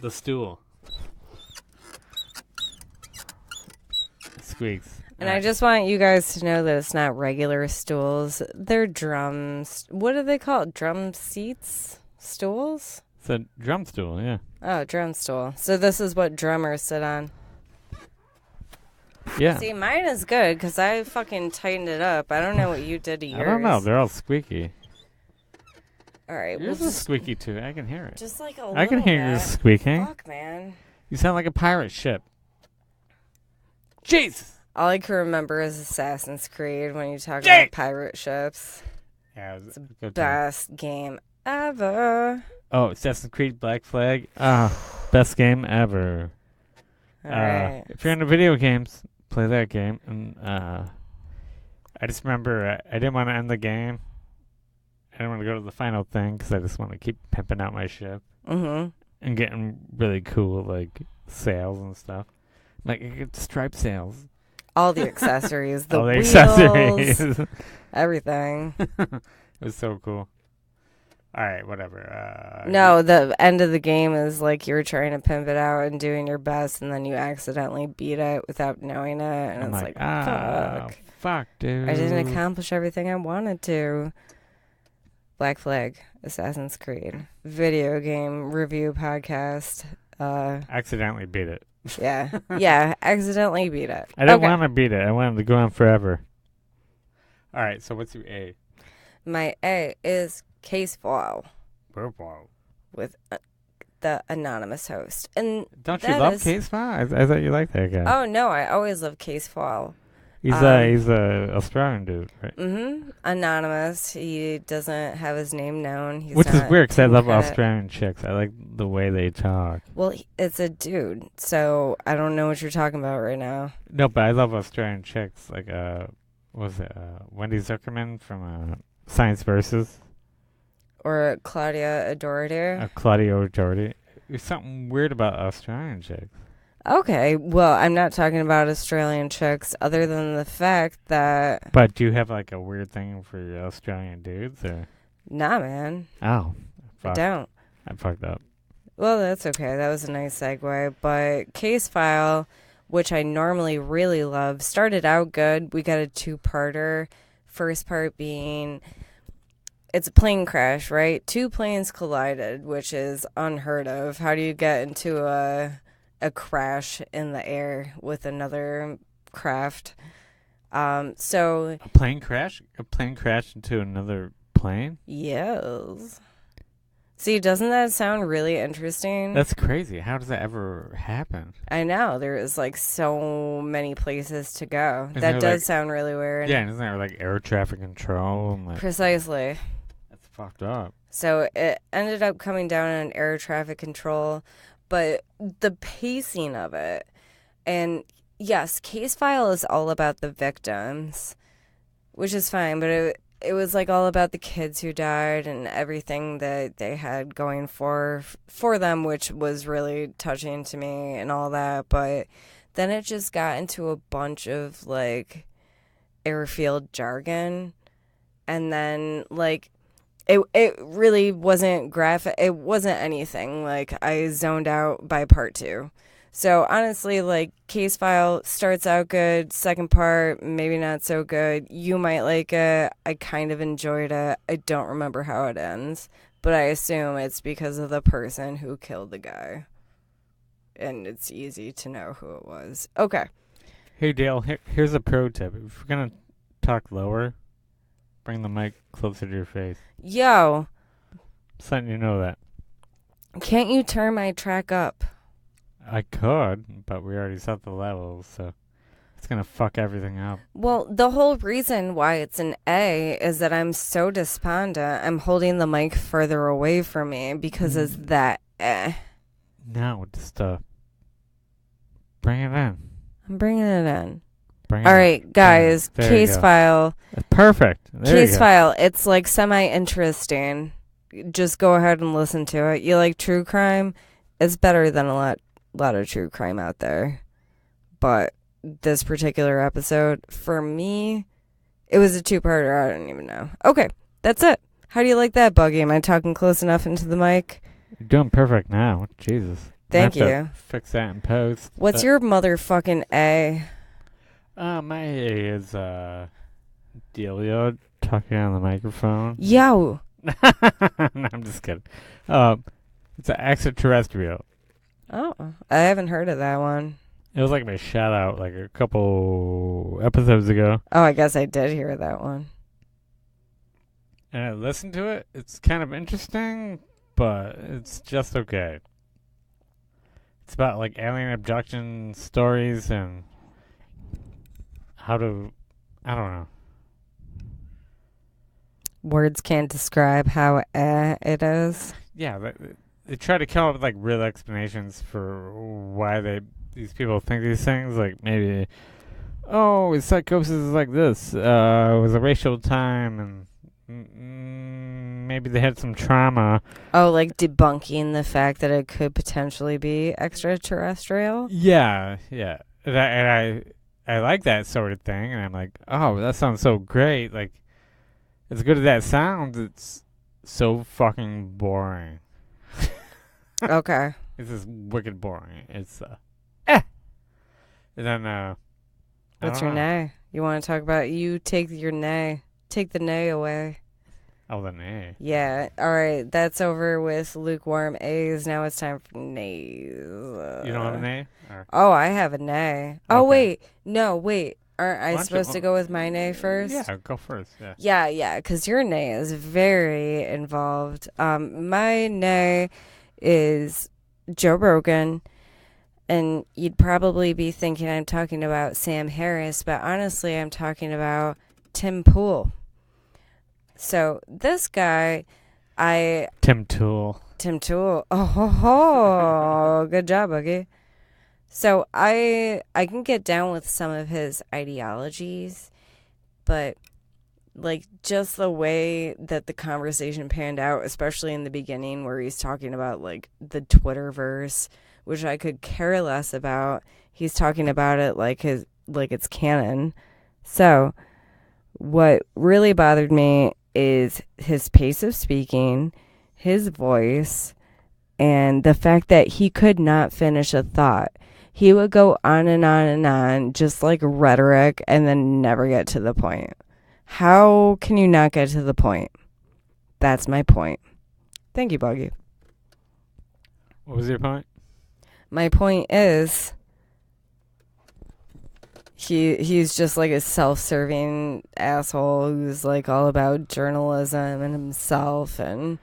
the stool. It squeaks. And I just want you guys to know that it's not regular stools. They're drums. What do they call it? Drum seats? Stools? It's a drum stool, yeah. Oh, drum stool. So this is what drummers sit on. Yeah. See, mine is good because I fucking tightened it up. I don't know what you did to yours. I don't know. They're all squeaky. All right. Yours is squeaky, too. I can hear it. Just like a little I can hear you squeaking. Fuck, man. You sound like a pirate ship. Jesus! All I can remember is Assassin's Creed when you talk about pirate ships. Yeah, it was the best game ever. Oh, Assassin's Creed Black Flag. Best game ever. All right. If you're into video games, play that game. And I just remember I didn't want to end the game. I didn't want to go to the final thing because I just want to keep pimping out my ship. Mm-hmm. And getting really cool, like, sails and stuff. Like, I get the stripe sails. All the accessories. The all the wheels, accessories. Everything. It was so cool. All right, whatever. No, the end of the game is like you're trying to pimp it out and doing your best, and then you accidentally beat it without knowing it, and I'm it's like, fuck, dude. I didn't accomplish everything I wanted to. Black Flag, Assassin's Creed, video game review podcast. Accidentally beat it. Yeah, accidentally beat it. I didn't want to beat it. I wanted to go on forever. All right, so what's your A? My A is Case File with the anonymous host. And don't you love Case File? I thought you liked that guy. Oh, no, I always love Case File. He's a Australian dude, right? Mm-hmm. Anonymous. He doesn't have his name known. Which is weird because I love Australian chicks. I like the way they talk. Well, it's a dude, so I don't know what you're talking about right now. No, but I love Australian chicks. Like, what was it? Wendy Zuckerman from Science Versus. Or Claudia Doherty. Claudia Doherty. There's something weird about Australian chicks. Okay, well, I'm not talking about Australian chicks other than the fact that... But do you have, like, a weird thing for Australian dudes, or...? Nah, man. Oh. Fuck. I don't. I fucked up. Well, that's okay. That was a nice segue. But Case File, which I normally really love, started out good. We got a two-parter. First part being... It's a plane crash, right? Two planes collided, which is unheard of. How do you get into a crash in the air with another craft? So a plane crash? A plane crashed into another plane? Yes. See, doesn't that sound really interesting? That's crazy. How does that ever happen? I know. There is like so many places to go. That does sound really weird. Yeah, and isn't there like air traffic control? And like, precisely. That's fucked up. So it ended up coming down on air traffic control, but the pacing of it, and yes, Case File is all about the victims, which is fine, but it was like all about the kids who died and everything that they had going for them, which was really touching to me and all that. But then it just got into a bunch of like airfield jargon, and then like it really wasn't graphic. It wasn't anything. Like I zoned out by part 2. So honestly, like Case File starts out good, second part maybe not so good. You might like it. I kind of enjoyed it. I don't remember how it ends, but I assume it's because of the person who killed the guy. And it's easy to know who it was. Okay. Hey, Dale, here's a pro tip. If we're going to talk lower, bring the mic closer to your face. Yo, Just letting you know that. can't you turn my track up? I could, but we already set the levels, so it's going to fuck everything up. Well, the whole reason why it's an A is that I'm so despondent. I'm holding the mic further away from me because it's that No, just bring it in. I'm bringing it in. Bring it All in. right, guys, There you Case go. File. Perfect. There you Case go. File. It's like semi-interesting. Just go ahead and listen to it. You like true crime? It's better than a lot of true crime out there. But this particular episode, for me, it was a 2-parter. I don't even know. Okay, that's it. How do you like that, Buggy? Am I talking close enough into the mic? You're doing perfect now. Jesus. Thank I have you. to fix that in post. What's your motherfucking A? My A is Delia talking on the microphone. Yo. No, I'm just kidding. It's an extraterrestrial. Oh, I haven't heard of that one. It was like my shout out like a couple episodes ago. Oh, I guess I did hear that one. And I listened to it. It's kind of interesting, but it's just okay. It's about like alien abduction stories and how to, I don't know. Words can't describe how it is. Yeah, they try to come up with like real explanations for why these people think these things. Like maybe, oh, psychosis is like this. It was a racial time, and maybe they had some trauma. Oh, like debunking the fact that it could potentially be extraterrestrial? Yeah. And I like that sort of thing, and I'm like, oh, that sounds so great. Like, as good as that sounds, it's so fucking boring. Okay. It's just wicked boring. It's And then What's I your don't know. nay? You want to talk about you take your nay. Take the nay away. Oh, the nay. Yeah. All right. That's over with lukewarm A's. Now it's time for nays. You don't have a nay? Or? Oh, I have a nay. Oh, Okay. wait. No, wait. Aren't Why I don't you- supposed to go with my nay first? Yeah, go first. Yeah. Yeah, because your nay is very involved. My nay is Joe Rogan, and you'd probably be thinking I'm talking about Sam Harris, but honestly, I'm talking about Tim Pool. So this guy, Tim Tool. Oh, good job, Boogie. So I can get down with some of his ideologies, but like just the way that the conversation panned out, especially in the beginning where he's talking about like the Twitterverse, which I could care less about. He's talking about it like it's canon. So what really bothered me is his pace of speaking, his voice, and the fact that he could not finish a thought. He would go on and on and on, just like rhetoric, and then never get to the point. How can you not get to the point? That's my point. Thank you, Buggy. What was your point? My point is he's just like a self-serving asshole who's like all about journalism and himself and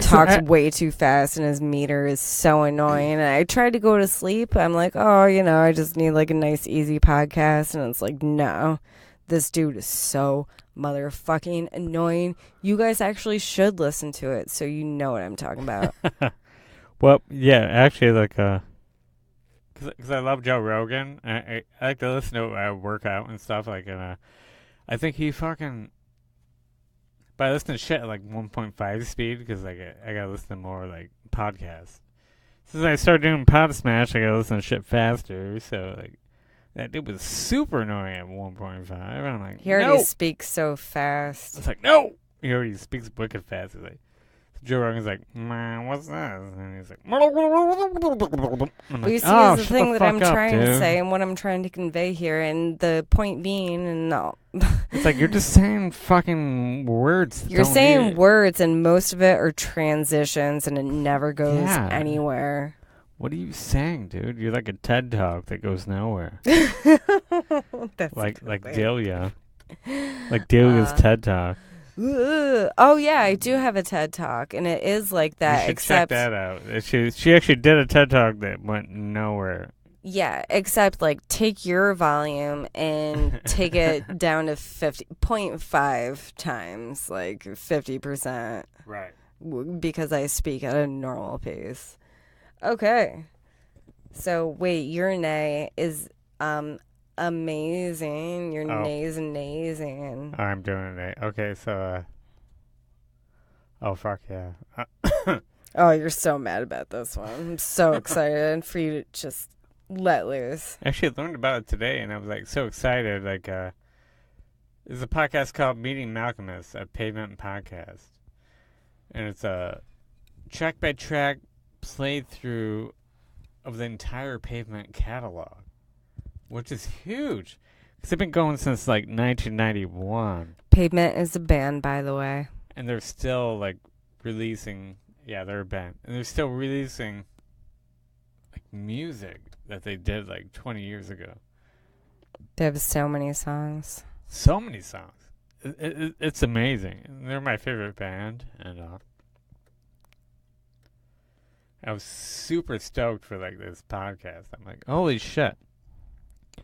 talks way too fast, and his meter is so annoying. And I tried to go to sleep. I'm like, oh, I just need like a nice, easy podcast. And it's like, no, this dude is so motherfucking annoying. You guys actually should listen to it so you know what I'm talking about. Well, yeah, actually, like, because I love Joe Rogan. I like to listen to it when I work out and stuff. Like, and I think he fucking. But I listen to shit at like 1.5 speed because like I gotta listen to more like podcasts. Since I started doing PODSMASH, I gotta listen to shit faster. So like, That dude was super annoying at 1.5. And I'm like, He already no. speaks so fast. It's like, no. He already speaks wicked fast. He's like, Joe Rogan's like, man, what's this? And he's like, I'm But like, you see, oh, is the shut thing the that I'm fuck up, trying to dude. say and what I'm trying to convey here, and the point being, and no. It's like you're just saying fucking words. that You're don't saying need- words, and most of it are transitions, and it never goes Yeah. anywhere. What are you saying, dude? You're like a TED Talk that goes nowhere. That's like exactly. Delia. Like Delia's TED Talk. Oh yeah, I do have a TED Talk, and it is like that. You should Except, check that out. She actually did a TED Talk that went nowhere. yeah, except like take your volume and take it down to 0.5 times, like 50%, Right. because I speak at a normal pace. Okay, so wait, your nay is amazing. Your nay is amazing. I'm doing it. Okay, so oh fuck yeah. Oh, you're so mad about this one. I'm so excited for you to just let loose. Actually, I learned about it today, and I was like so excited. Like, there's a podcast called Meeting Malcolmus, a pavement podcast, and it's a track-by-track playthrough of the entire Pavement catalog, which is huge. Because they've been going since like 1991, Pavement is a band, by the way. and they're still like releasing. Yeah, they're a band, and they're still releasing like music that they did like 20 years ago. They have so many songs. So many songs. It's amazing. They're my favorite band, and I was super stoked for like this podcast. I'm like, holy shit. I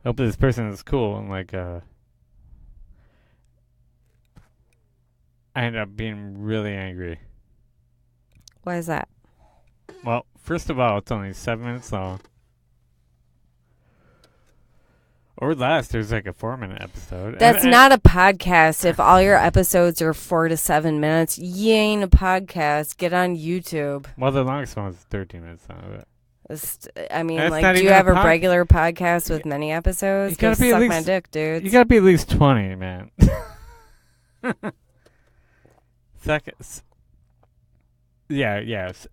hope this person is cool. And like, I ended up being really angry. Why is that? Well, first of all, it's only 7 minutes long. Or less. There's like a 4-minute episode. That's not a podcast. If all your episodes are 4 to 7 minutes, you ain't a podcast. Get on YouTube. Well, the longest one was 13 minutes long. I mean, That's like, not do you even a have a pod- regular podcast with many episodes? You gotta Go be at suck my least- dick, dude. You gotta be at least 20, man.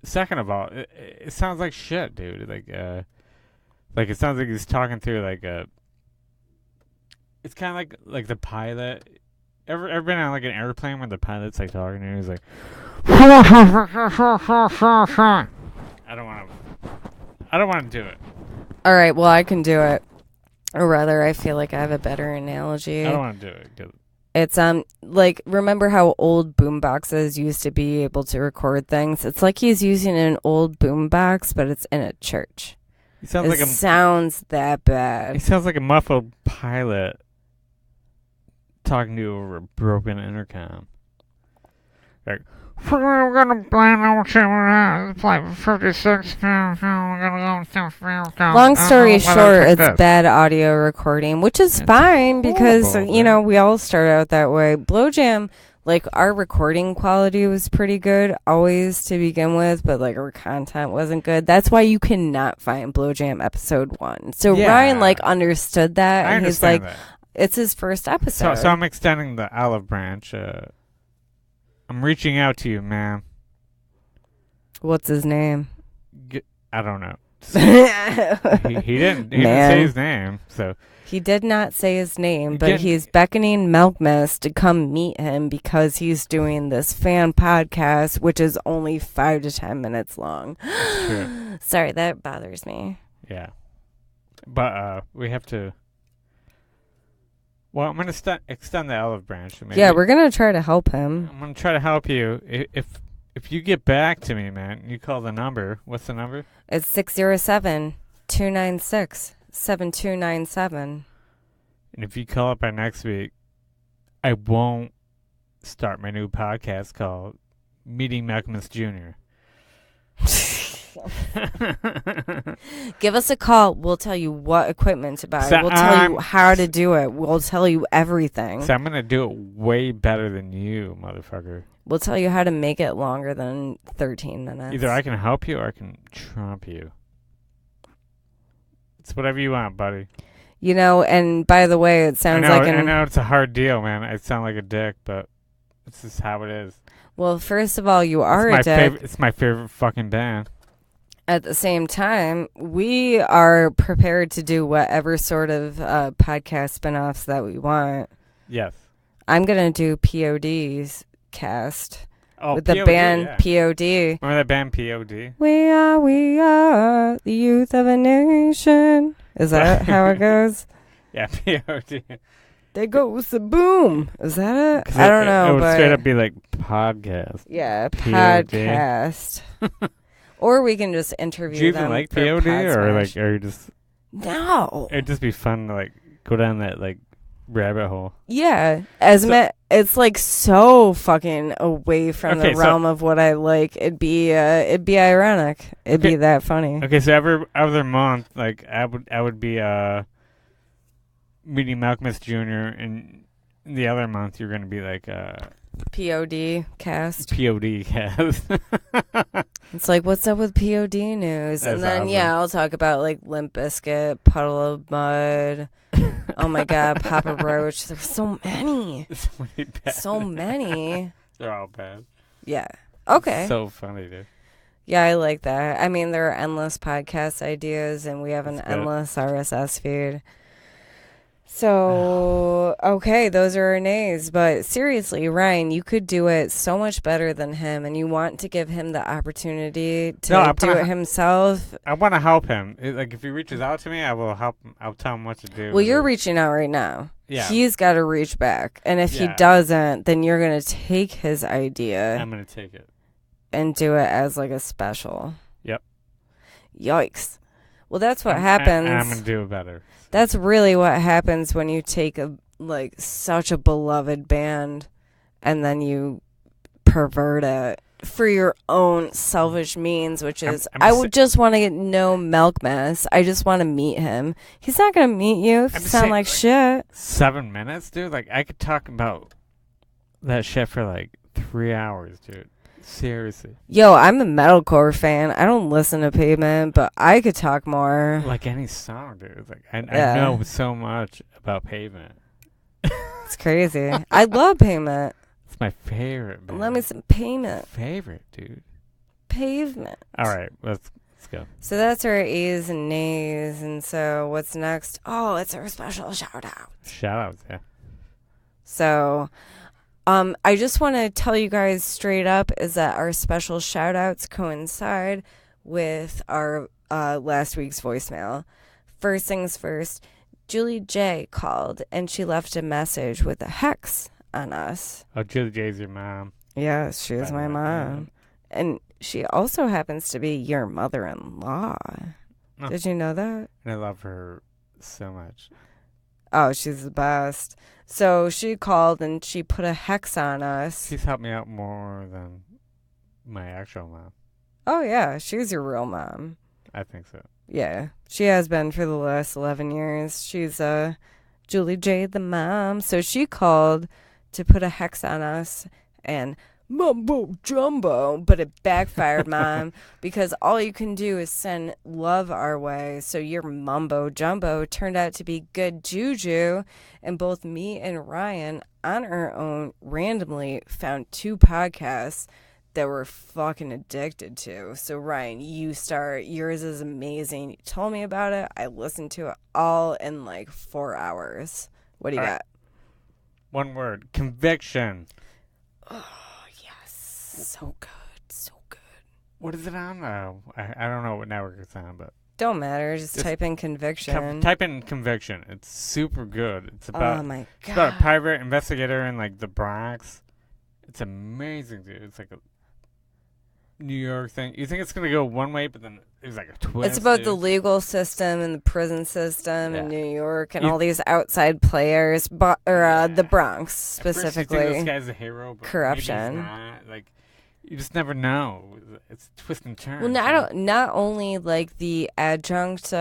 Second of all, it sounds like shit, dude. Like it sounds like he's talking through like a. It's kind of like the pilot. Ever been on like an airplane where the pilot's like talking and he's like, I don't want to do it. All right, well, I can do it. Or rather, I feel like I have a better analogy. I don't want to do it. 'Cause It's like, remember how old boomboxes used to be able to record things? It's like he's using an old boombox, but it's in a church. he sounds It like sounds that he bad. sounds like a muffled pilot talking to you over a broken intercom. Like, we're gonna plan out flight 56. Long story short, it's bad audio recording, which is fine because, horrible, you know, man. we all start out that way. Blowjam, like, our recording quality was pretty good always to begin with, but, like, our content wasn't good. That's why you cannot find Blowjam episode 1. So Yeah. Ryan, like, understood that, I and he's understand like, that. it's his first episode. So I'm extending the olive branch. I'm reaching out to you, ma'am. What's his name? I don't know. he He didn't say his name, so did not say his name, You but get- he's beckoning Malcolmus to come meet him because he's doing this fan podcast, which is only 5 to 10 minutes long. That's true. Sorry, that bothers me. Yeah. But we have to. Well, I'm gonna extend the olive branch. Maybe. Yeah, we're going to try to help him. I'm gonna try to help you. If you get back to me, man, you call the number. What's the number? It's 607-296-7297. And if you call up by next week, I won't start my new podcast called Meeting Malcolmus Jr. Give us a call. We'll tell you what equipment to buy. So We'll tell you how to do it. We'll tell you everything. So I'm gonna do it way better than you, motherfucker. We'll tell you how to make it longer than 13 minutes. Either I can help you or I can trump you. It's whatever you want, buddy. You know, and by the way, it sounds I like know it's a hard deal, man. I sound like a dick, but it's just how it is. Well, first of all, you are a dick. It's my favorite fucking band. At the same time, we are prepared to do whatever sort of podcast spinoffs that we want. Yes. I'm going to do POD's cast with POD, the band yeah. POD. Remember that band POD? We are the youth of a nation. Is that how it goes? Yeah, POD. They go boom. Is that it? I don't know. It would but straight up be like podcast. Yeah, POD. podcast. Or we can just interview Do you them. even like for POD or PodSmash. are you just? No. It'd just be fun to like go down that like rabbit hole. Yeah, it's like so fucking away from the realm of what I like. It'd be ironic. It'd be that funny. Okay, so every other month, like I would be meeting Malcolmus Jr. and the other month you're gonna be like POD cast. POD cast. It's like, what's up with POD news? That's and then awesome. I'll talk about like Limp Bizkit, Puddle of Mud. Oh my God, Papa Roach. There's so many. So many. They're all bad. Yeah. Okay. So funny, dude. Yeah, I like that. I mean, there are endless podcast ideas, and we have an That's good. endless RSS feed. So, okay, those are our nays. But seriously, Ryan, you could do it so much better than him, and you want to give him the opportunity to do it himself. I want to help him. Like, if he reaches out to me, I will help him. I'll tell him what to do. Well, you're reaching out right now. Yeah. He's got to reach back. And if he doesn't, then you're going to take his idea. I'm going to take it. And do it as like a special. Yep. Yikes. Well, that's what happens. And I'm going to do it better. That's really what happens when you take such a beloved band and then you pervert it for your own selfish means, which is I would just want to know Malcolmus. I just want to meet him. He's not going to meet you if you sound like shit. 7 minutes, dude? Like, I could talk about that shit for like 3 hours, dude. Seriously. Yo, I'm a metalcore fan. I don't listen to Pavement, but I could talk more. Like any song, dude. Like I know so much about Pavement. It's crazy. I love Pavement. It's my favorite, man. Let me some Pavement. Favorite, dude. Pavement. All right, let's go. So that's our A's and nays. And so what's next? Oh, it's our special shout out. Shout outs, yeah. So I just want to tell you guys straight up is that our special shout outs coincide with our last week's voicemail. First things first, Julie J called and she left a message with a hex on us. Oh, Julie J's your mom. Yes, she is my mom. And she also happens to be your mother-in-law. Oh. Did you know that? And I love her so much. Oh, she's the best. So she called and she put a hex on us. She's helped me out more than my actual mom. Oh, yeah. She's your real mom. I think so. Yeah. She has been for the last 11 years. She's Julie J, the mom. So she called to put a hex on us and mumbo jumbo, but it backfired, Mom, because all you can do is send love our way. So your mumbo jumbo turned out to be good juju, and both me and Ryan on our own randomly found 2 podcasts that we're fucking addicted to. So Ryan, you start. Yours is amazing. You told me about it. I listened to it all in like 4 hours. What do you got? One word: conviction. Oh, so good, so good. What is it on? I don't know what network it's on, but don't matter. Just type in conviction. Type in conviction. It's super good. It's about it's about a private investigator in like the Bronx. It's amazing, dude. It's like a New York thing. You think it's gonna go one way, but then there's like a twist. It's about the legal system and the prison system in New York and all these outside players, the Bronx specifically. At first you think this guy's a hero, but corruption. maybe he's not. Like, you just never know. It's twist and turn. Well, not only like the adjunct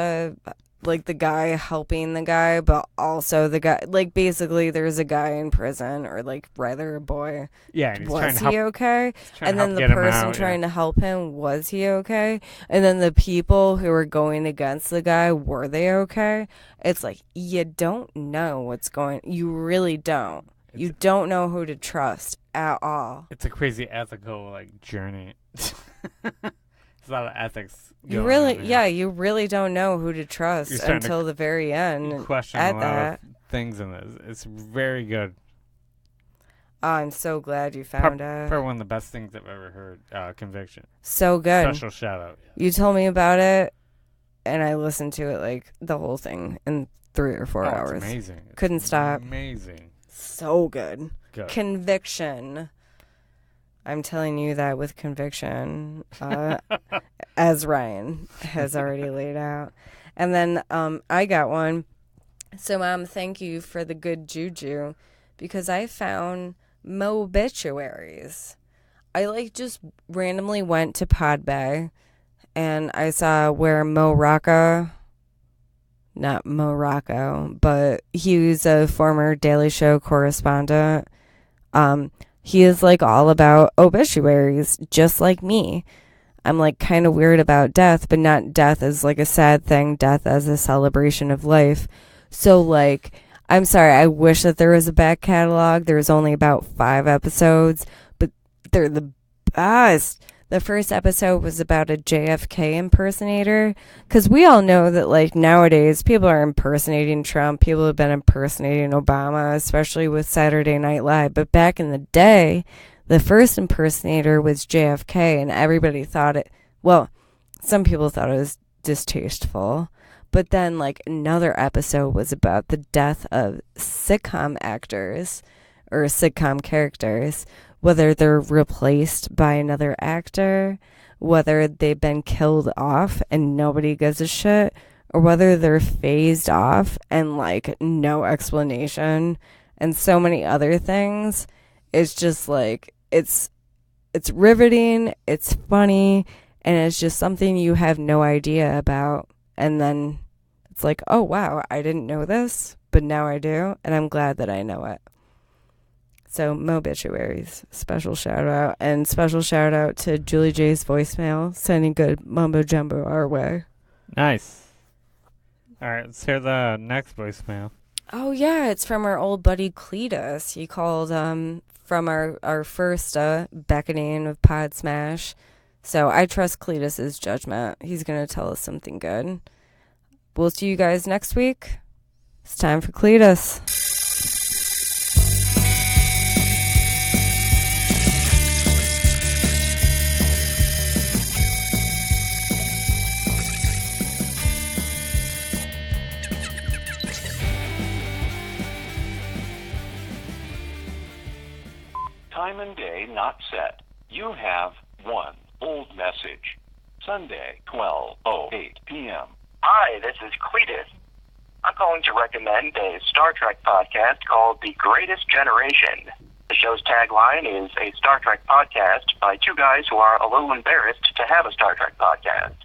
like the guy helping the guy, but also the guy, like basically there's a guy in prison, or like rather a boy. Yeah, and he's trying Was to help, he okay? And then the get him person out, trying to help him, was he okay? And then the people who were going against the guy, were they okay? It's like, you don't know what's going, you really don't. You don't know who to trust at all. It's a crazy ethical like journey. There's a lot of ethics. You really don't know who to trust until the very end. You question a lot of things in this. It's very good. Oh, I'm so glad you found it. Probably one of the best things I've ever heard. Conviction. So good. Special shout out. You told me about it, and I listened to it like the whole thing in 3 or 4 hours. It's amazing. Couldn't stop. Amazing. So good. Good. Conviction. I'm telling you that with conviction, as Ryan has already laid out. And then I got one. So, Mom, thank you for the good juju, because I found Mobituaries. I like just randomly went to Podbay, and I saw where not Mo Rocco, but he was a former Daily Show correspondent. He is like all about obituaries, just like me. I'm like kind of weird about death, but not death as like a sad thing, death as a celebration of life. So like, I'm sorry, I wish that there was a back catalog. There's only about 5 episodes, but they're the best. The first episode was about a JFK impersonator, because we all know that like nowadays people are impersonating Trump. People have been impersonating Obama, especially with Saturday Night Live. But back in the day, the first impersonator was JFK, and everybody thought some people thought it was distasteful. But then like another episode was about the death of sitcom actors or sitcom characters, whether they're replaced by another actor, whether they've been killed off and nobody gives a shit, or whether they're phased off and like no explanation, and so many other things. It's just like, it's riveting, it's funny, and it's just something you have no idea about. And then it's like, oh wow, I didn't know this, but now I do, and I'm glad that I know it. So, Mobituaries, special shout out. And special shout out to Julie J's voicemail, sending good mumbo jumbo our way. Nice. All right, let's hear the next voicemail. Oh, yeah, it's from our old buddy Cletus. He called from our first beckoning of PODSMASH. So, I trust Cletus's judgment. He's going to tell us something good. We'll see you guys next week. It's time for Cletus. Time and day not set. You have one old message. Sunday, 12:08 p.m. Hi, this is Cletus. I'm calling to recommend a Star Trek podcast called The Greatest Generation. The show's tagline is a Star Trek podcast by 2 guys who are a little embarrassed to have a Star Trek podcast.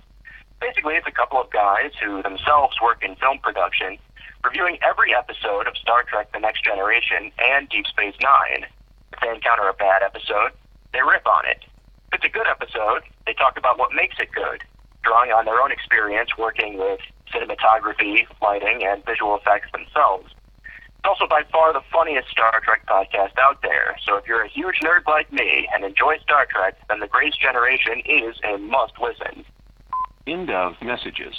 Basically, it's a couple of guys who themselves work in film production, reviewing every episode of Star Trek The Next Generation and Deep Space Nine. If they encounter a bad episode, they rip on it. If it's a good episode, they talk about what makes it good, drawing on their own experience working with cinematography, lighting, and visual effects themselves. It's also by far the funniest Star Trek podcast out there, so if you're a huge nerd like me and enjoy Star Trek, then The Greatest Generation is a must-listen. End of messages.